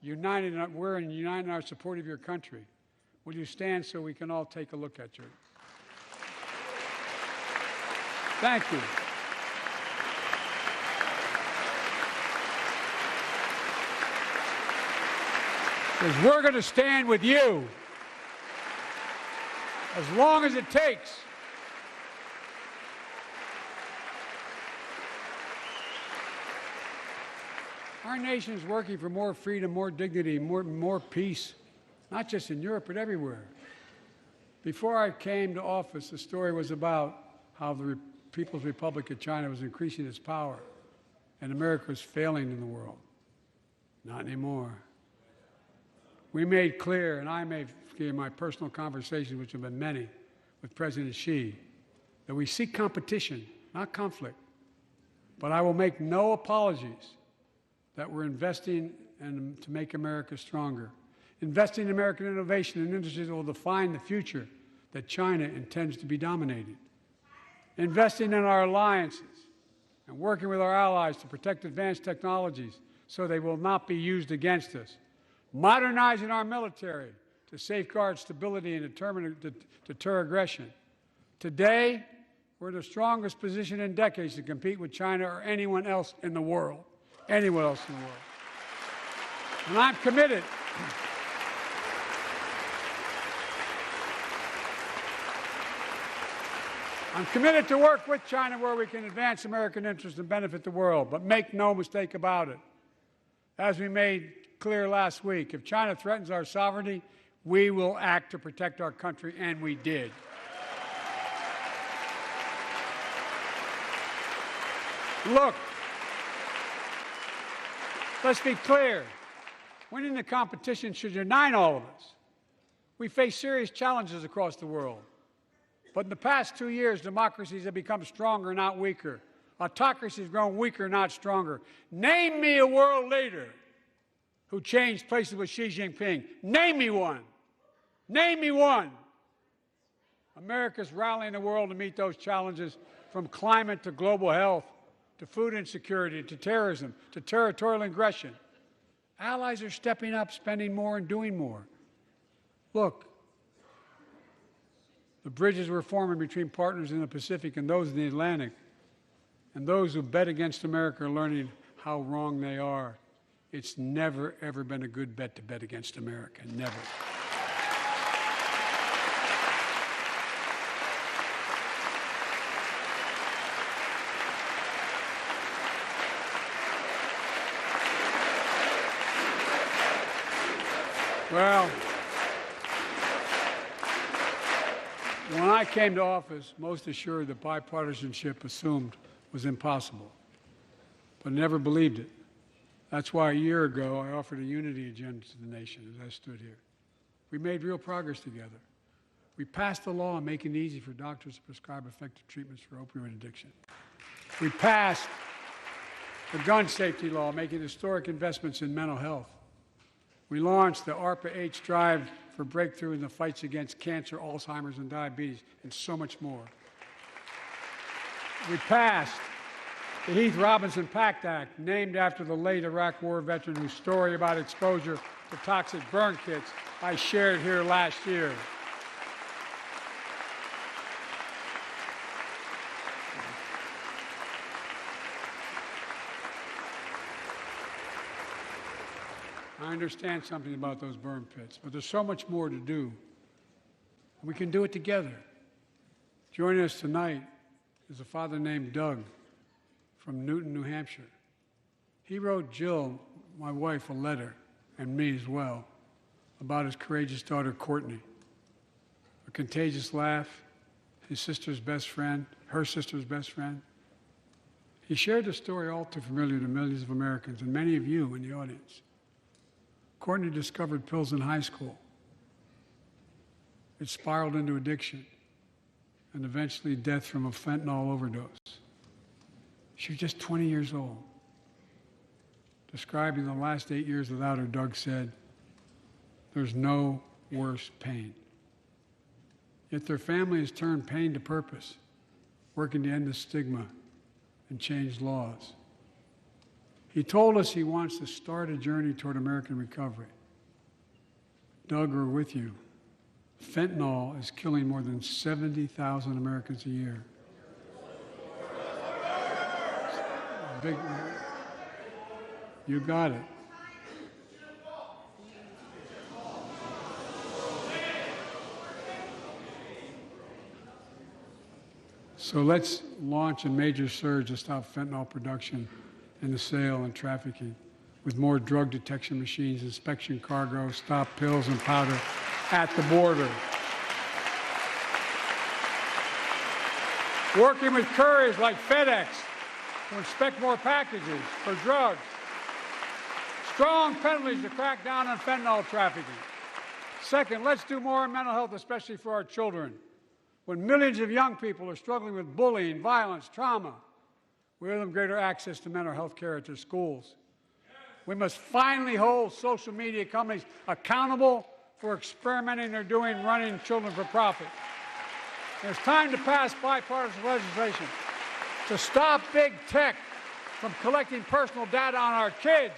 we're united in our support of your country. Will you stand so we can all take a look at you? Thank you. Because we're going to stand with you as long as it takes. Our nation is working for more freedom, more dignity, more peace, not just in Europe, but everywhere. Before I came to office, the story was about how the People's Republic of China was increasing its power, and America was failing in the world. Not anymore. We made clear, and I made clear in my personal conversations, which have been many, with President Xi, that we seek competition, not conflict. But I will make no apologies that we're investing to make America stronger. Investing in American innovation and industries that will define the future that China intends to be dominated. Investing in our alliances and working with our allies to protect advanced technologies so they will not be used against us. Modernizing our military to safeguard stability and deter aggression. Today, we're in the strongest position in decades to compete with China or anyone else in the world. Anyone else in the world. And I'm committed. I'm committed to work with China where we can advance American interests and benefit the world. But make no mistake about it. As we made clear last week, if China threatens our sovereignty, we will act to protect our country, and we did. Look, let's be clear. Winning the competition should unite all of us. We face serious challenges across the world. But in the past 2 years, democracies have become stronger, not weaker. Autocracies have grown weaker, not stronger. Name me a world leader who changed places with Xi Jinping. Name me one. Name me one. America's rallying the world to meet those challenges, from climate to global health, to food insecurity, to terrorism, to territorial aggression. Allies are stepping up, spending more, and doing more. Look, the bridges we're forming between partners in the Pacific and those in the Atlantic, and those who bet against America are learning how wrong they are. It's never, ever been a good bet to bet against America. Never. Well, when I came to office, most assured that bipartisanship assumed was impossible, but I never believed it. That's why a year ago I offered a unity agenda to the nation as I stood here. We made real progress together. We passed a law making it easy for doctors to prescribe effective treatments for opioid addiction. We passed the gun safety law making historic investments in mental health. We launched the ARPA-H drive for breakthrough in the fights against cancer, Alzheimer's, and diabetes, and so much more. We passed the Heath Robinson PACT Act, named after the late Iraq War veteran whose story about exposure to toxic burn kits I shared here last year. I understand something about those burn pits, but there's so much more to do. We can do it together. Joining us tonight is a father named Doug from Newton, New Hampshire. He wrote Jill, my wife, a letter, and me as well, about his courageous daughter, Courtney. A contagious laugh, his sister's best friend, her sister's best friend. He shared the story all too familiar to millions of Americans and many of you in the audience. Courtney discovered pills in high school. It spiraled into addiction and eventually death from a fentanyl overdose. She was just 20 years old. Describing the last 8 years without her, Doug said, "There's no worse pain." Yet their family has turned pain to purpose, working to end the stigma and change laws. He told us he wants to start a journey toward American recovery. Doug, we're with you. Fentanyl is killing more than 70,000 Americans a year. You got it. So let's launch a major surge to stop fentanyl production and the sale and trafficking with more drug detection machines, inspection cargo, stop pills and powder at the border. Working with couriers like FedEx to inspect more packages for drugs. Strong penalties to crack down on fentanyl trafficking. Second, let's do more in mental health, especially for our children. When millions of young people are struggling with bullying, violence, trauma, we owe them greater access to mental health care at their schools. We must finally hold social media companies accountable for experimenting they're doing running children for profit. And it's time to pass bipartisan legislation to stop big tech from collecting personal data on our kids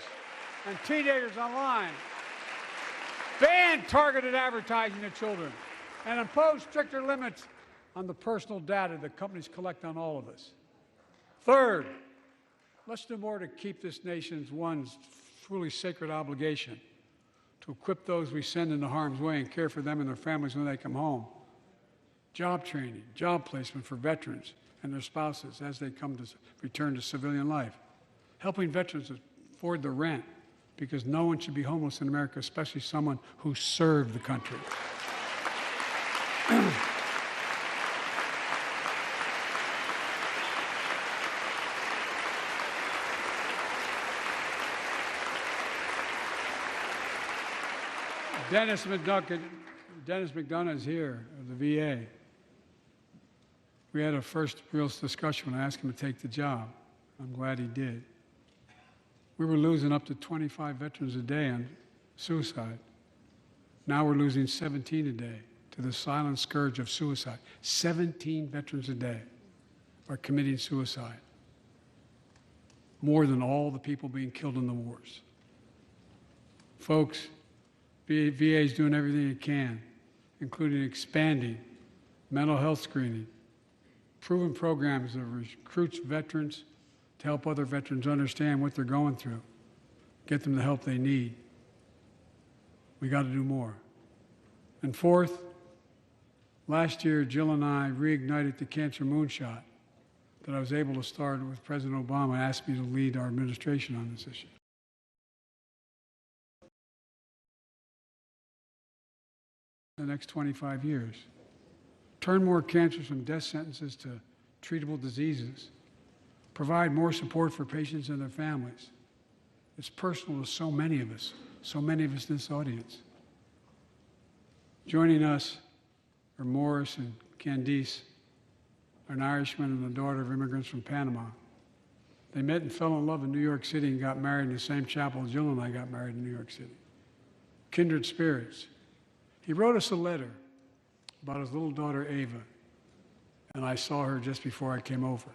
and teenagers online, ban targeted advertising to children, and impose stricter limits on the personal data that companies collect on all of us. Third, let's do more to keep this nation's one truly sacred obligation to equip those we send into harm's way and care for them and their families when they come home. Job training, job placement for veterans and their spouses as they come to return to civilian life. Helping veterans afford the rent, because no one should be homeless in America, especially someone who served the country. Dennis McDonough is here of the VA. We had a first real discussion when I asked him to take the job. I'm glad he did. We were losing up to 25 veterans a day on suicide. Now we're losing 17 a day to the silent scourge of suicide. 17 veterans a day are committing suicide. More than all the people being killed in the wars. Folks, VA is doing everything it can, including expanding mental health screening, proven programs that recruits veterans to help other veterans understand what they're going through, get them the help they need. We got to do more. And fourth, last year, Jill and I reignited the cancer moonshot that I was able to start with President Obama asked me to lead our administration on this issue. The next 25 years. Turn more cancers from death sentences to treatable diseases. Provide more support for patients and their families. It's personal to so many of us in this audience. Joining us are Morris and Candice, an Irishman and the daughter of immigrants from Panama. They met and fell in love in New York City and got married in the same chapel Jill and I got married in New York City. Kindred spirits. He wrote us a letter about his little daughter, Ava, and I saw her just before I came over.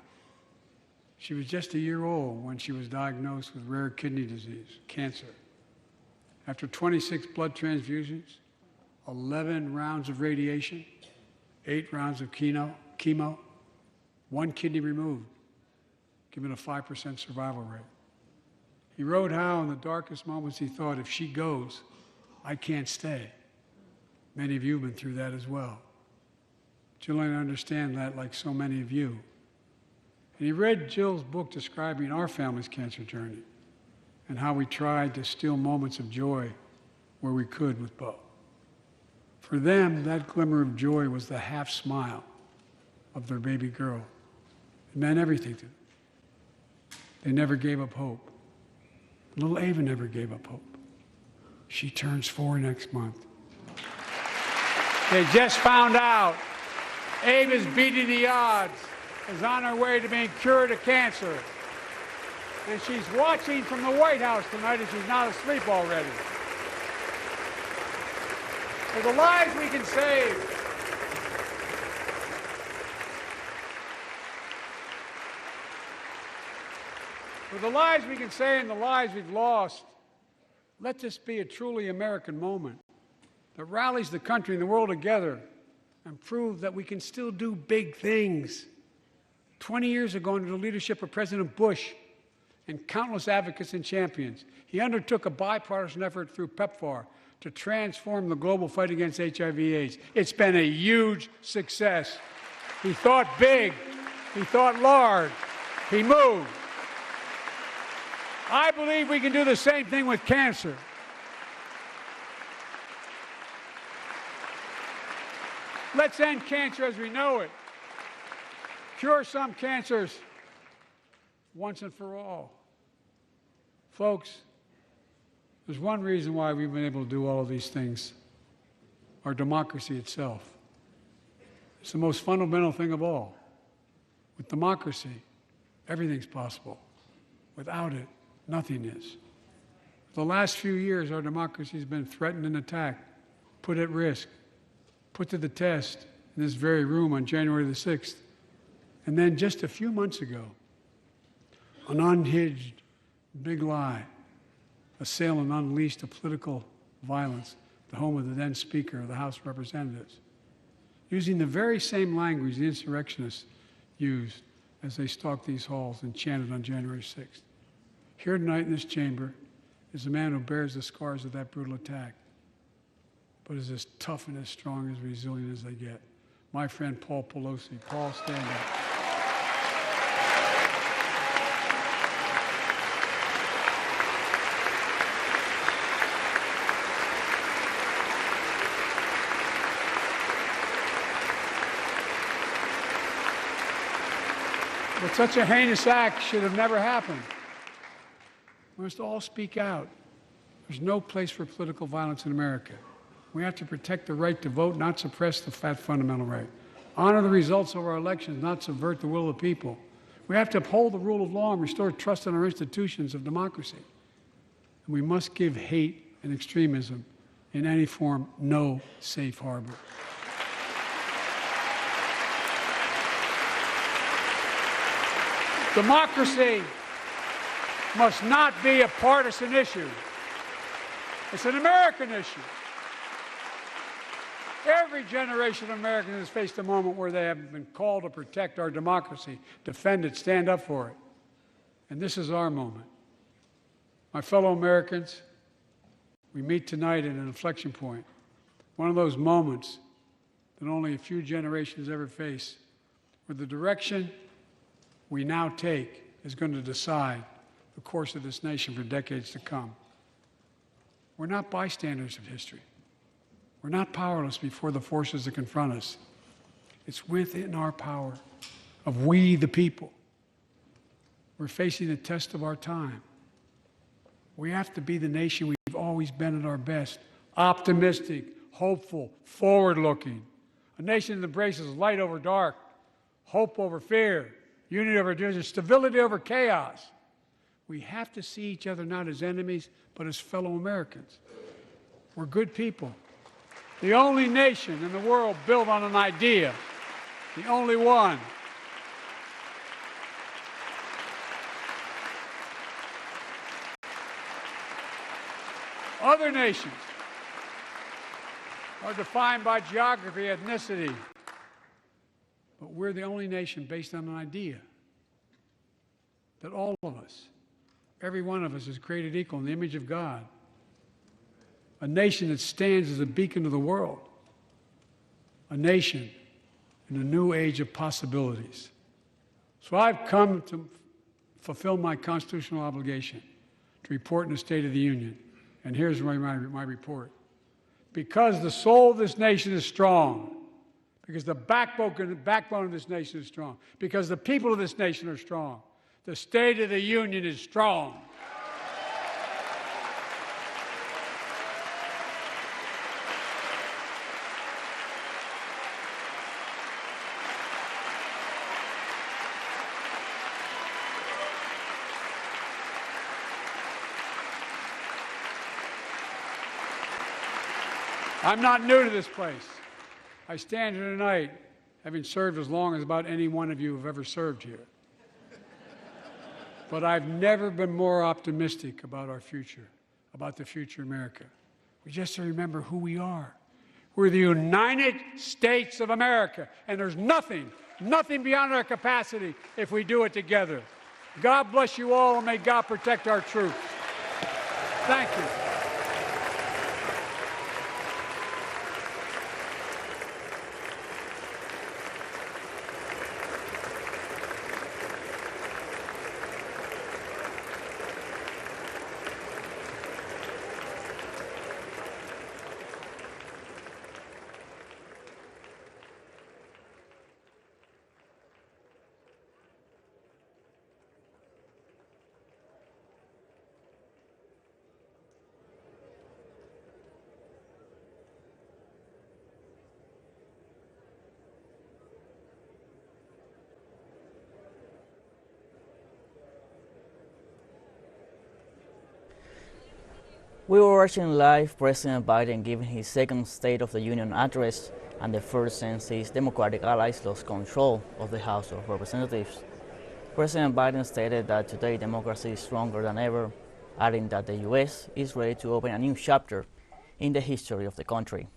She was just a year old when she was diagnosed with rare kidney disease, cancer. After 26 blood transfusions, 11 rounds of radiation, 8 rounds of chemo, 1 kidney removed, given a 5% survival rate. He wrote how in the darkest moments he thought, if she goes, I can't stay. Many of you have been through that as well. Jill and I understand that like so many of you. And he read Jill's book describing our family's cancer journey and how we tried to steal moments of joy where we could with Bo. For them, that glimmer of joy was the half smile of their baby girl. It meant everything to them. They never gave up hope. Little Ava never gave up hope. She turns 4 next month. They just found out Ava's beating the odds, is on her way to being cured of cancer. And she's watching from the White House tonight if she's not asleep already. For the lives we can save. For the lives we can save and the lives we've lost, let this be a truly American moment that rallies the country and the world together and proves that we can still do big things. 20 years ago, under the leadership of President Bush and countless advocates and champions, he undertook a bipartisan effort through PEPFAR to transform the global fight against HIV/AIDS. It's been a huge success. He thought big. He thought large. He moved. I believe we can do the same thing with cancer. Let's end cancer as we know it. Cure some cancers once and for all. Folks, there's one reason why we've been able to do all of these things. Our democracy itself. It's the most fundamental thing of all. With democracy, everything's possible. Without it, nothing is. For the last few years, our democracy has been threatened and attacked, put at risk, put to the test in this very room on January the 6th. And then just a few months ago, an unhinged big lie, assailant unleashed a political violence, the home of the then Speaker of the House of Representatives, using the very same language the insurrectionists used as they stalked these halls and chanted on January 6th. Here tonight in this chamber is a man who bears the scars of that brutal attack, but is as tough and as strong, as resilient as they get. My friend Paul Pelosi. Paul, stand up. But such a heinous act should have never happened. We must all speak out. There's no place for political violence in America. We have to protect the right to vote, not suppress the fundamental right. Honor the results of our elections, not subvert the will of the people. We have to uphold the rule of law and restore trust in our institutions of democracy. And we must give hate and extremism in any form no safe harbor. Democracy must not be a partisan issue. It's an American issue. Every generation of Americans has faced a moment where they have been called to protect our democracy, defend it, stand up for it. And this is our moment. My fellow Americans, we meet tonight at an inflection point, one of those moments that only a few generations ever face, where the direction we now take is going to decide the course of this nation for decades to come. We're not bystanders of history. We're not powerless before the forces that confront us. It's within our power of we the people. We're facing the test of our time. We have to be the nation we've always been at our best, optimistic, hopeful, forward-looking. A nation that embraces light over dark, hope over fear, unity over division, stability over chaos. We have to see each other not as enemies, but as fellow Americans. We're good people. The only nation in the world built on an idea, the only one. Other nations are defined by geography, ethnicity, but we're the only nation based on an idea that all of us, every one of us, is created equal in the image of God. A nation that stands as a beacon of the world. A nation in a new age of possibilities. So I've come to fulfill my constitutional obligation to report in the State of the Union. And here's my report. Because the soul of this nation is strong, because the backbone of this nation is strong, because the people of this nation are strong, the State of the Union is strong. I'm not new to this place. I stand here tonight having served as long as about any one of you have ever served here. But I've never been more optimistic about our future, about the future of America. We just have to remember who we are. We're the United States of America, and there's nothing beyond our capacity if we do it together. God bless you all, and may God protect our troops. Thank you. We were watching live President Biden giving his second State of the Union address, and the first since his Democratic allies lost control of the House of Representatives. President Biden stated that today democracy is stronger than ever, adding that the U.S. is ready to open a new chapter in the history of the country.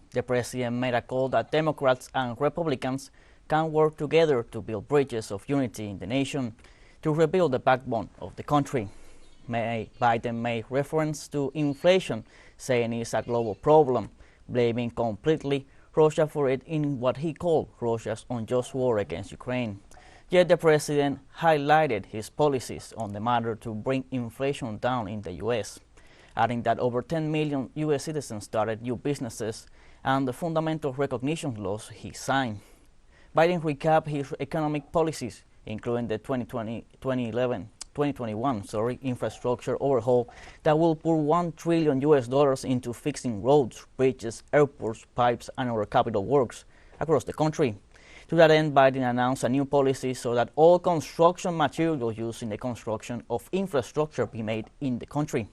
The president made a call that Democrats and Republicans can work together to build bridges of unity in the nation to rebuild the backbone of the country. Biden made reference to inflation, saying it's a global problem, blaming completely Russia for it in what he called Russia's unjust war against Ukraine. Yet the president highlighted his policies on the matter to bring inflation down in the U.S., adding that over 10 million U.S. citizens started new businesses and the fundamental recognition laws he signed. Biden recapped his economic policies, including the 2021 infrastructure overhaul that will pour $1 trillion into fixing roads, bridges, airports, pipes, and other capital works across the country. To that end, Biden announced a new policy so that all construction materials used in the construction of infrastructure be made in the country.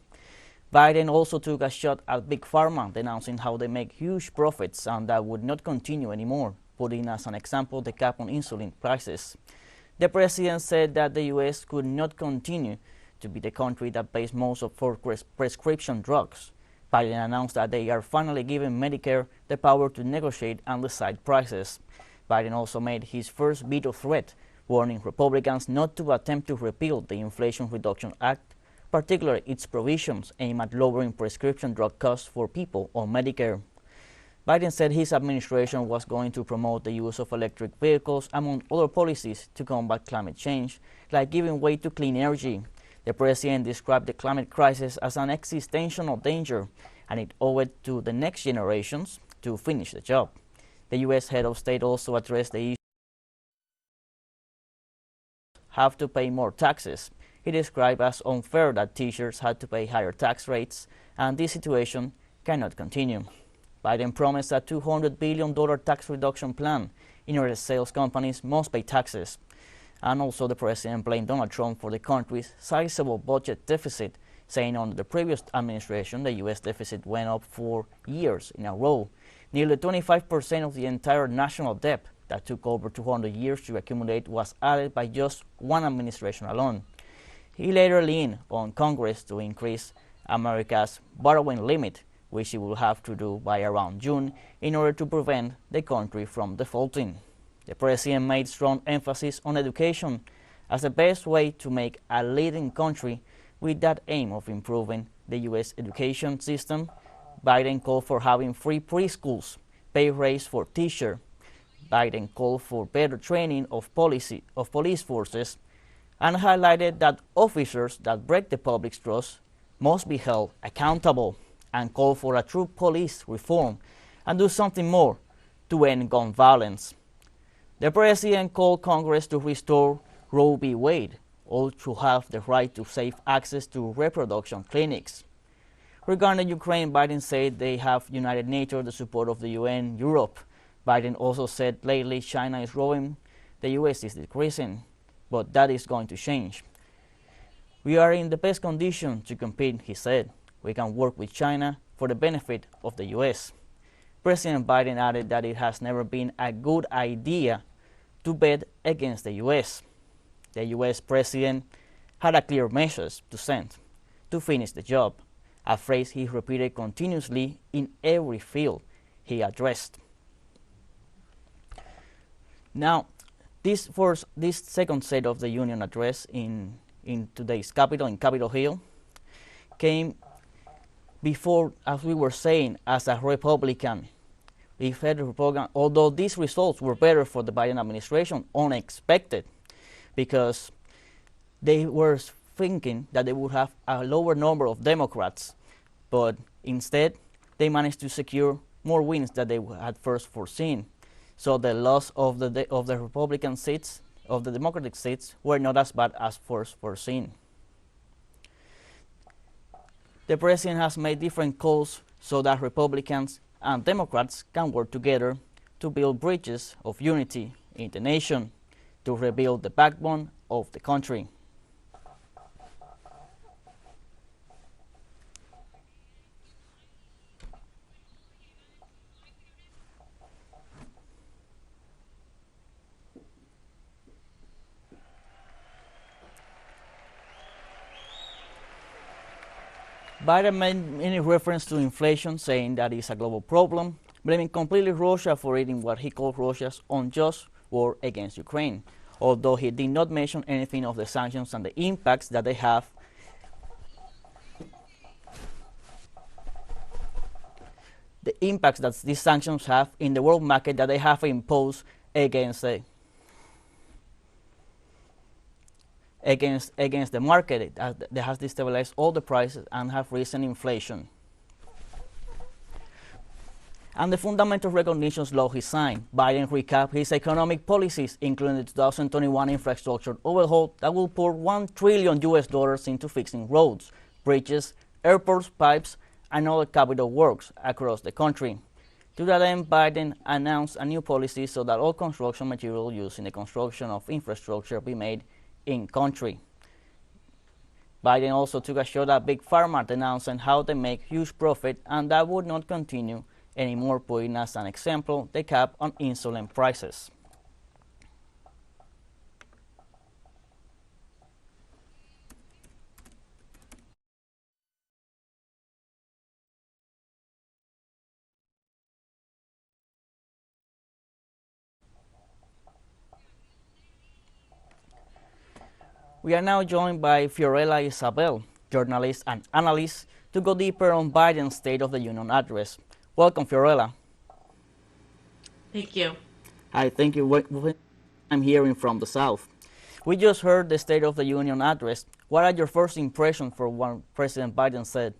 Biden also took a shot at Big Pharma, denouncing how they make huge profits and that would not continue anymore, putting as an example the cap on insulin prices. The president said that the U.S. could not continue to be the country that pays most for prescription drugs. Biden announced that they are finally giving Medicare the power to negotiate and decide prices. Biden also made his first veto threat, warning Republicans not to attempt to repeal the Inflation Reduction Act particularly its provisions aimed at lowering prescription drug costs for people on Medicare. Biden said his administration was going to promote the use of electric vehicles, among other policies, to combat climate change, like giving way to clean energy. The president described the climate crisis as an existential danger, and it owed to the next generations to finish the job. The U.S. head of state also addressed the issue have to pay more taxes. He described as unfair that teachers had to pay higher tax rates, and this situation cannot continue. Biden promised a $200 billion tax reduction plan in order sales companies must pay taxes. And also the president blamed Donald Trump for the country's sizable budget deficit, saying under the previous administration the U.S. deficit went up 4 years in a row. Nearly 25% of the entire national debt that took over 200 years to accumulate was added by just one administration alone. He later leaned on Congress to increase America's borrowing limit, which he will have to do by around June in order to prevent the country from defaulting. The president made strong emphasis on education as the best way to make a leading country with that aim of improving the U.S. education system. Biden called for having free preschools, pay raise for teachers. Biden called for better training of police forces and highlighted that officers that break the public's trust must be held accountable, and called for a true police reform and do something more to end gun violence. The president called Congress to restore Roe v. Wade, all to have the right to safe access to reproduction clinics. Regarding Ukraine, Biden said they have united NATO, the support of the UN, Europe. Biden also said lately China is growing, the US is decreasing, but that is going to change. We are in the best condition to compete, he said. We can work with China for the benefit of the US. President Biden added that it has never been a good idea to bet against the US. The US president had a clear message to send to finish the job, a phrase he repeated continuously in every field he addressed. Now, this second State of the Union address in today's Capitol, in Capitol Hill, came before, as we were saying, as a Republican. We've had a Republican, although these results were better for the Biden administration, unexpected, because they were thinking that they would have a lower number of Democrats, but instead they managed to secure more wins than they had first foreseen. So the loss of the Republican seats, of the Democratic seats, were not as bad as first foreseen. The president has made different calls so that Republicans and Democrats can work together to build bridges of unity in the nation, to rebuild the backbone of the country. Biden made any reference to inflation, saying that it's a global problem, blaming completely Russia for aiding what he called Russia's unjust war against Ukraine, although he did not mention anything of the sanctions and the impacts that they have. The impacts that these sanctions have in the world market that they have imposed against the market that has destabilized all the prices and have risen inflation. And the fundamental recognition law he signed. Biden recapped his economic policies, including the 2021 infrastructure overhaul that will pour $1 trillion into fixing roads, bridges, airports, pipes, and other capital works across the country. To that end, Biden announced a new policy so that all construction material used in the construction of infrastructure be made in country. Biden also took a shot at Big Pharma, announcing how they make huge profit and that would not continue anymore, putting as an example the cap on insulin prices. We are now joined by Fiorella Isabel, journalist and analyst, to go deeper on Biden's State of the Union address. Welcome, Fiorella. Thank you. Hi, thank you. I'm hearing from the South. We just heard the State of the Union address. What are your first impressions for what President Biden said?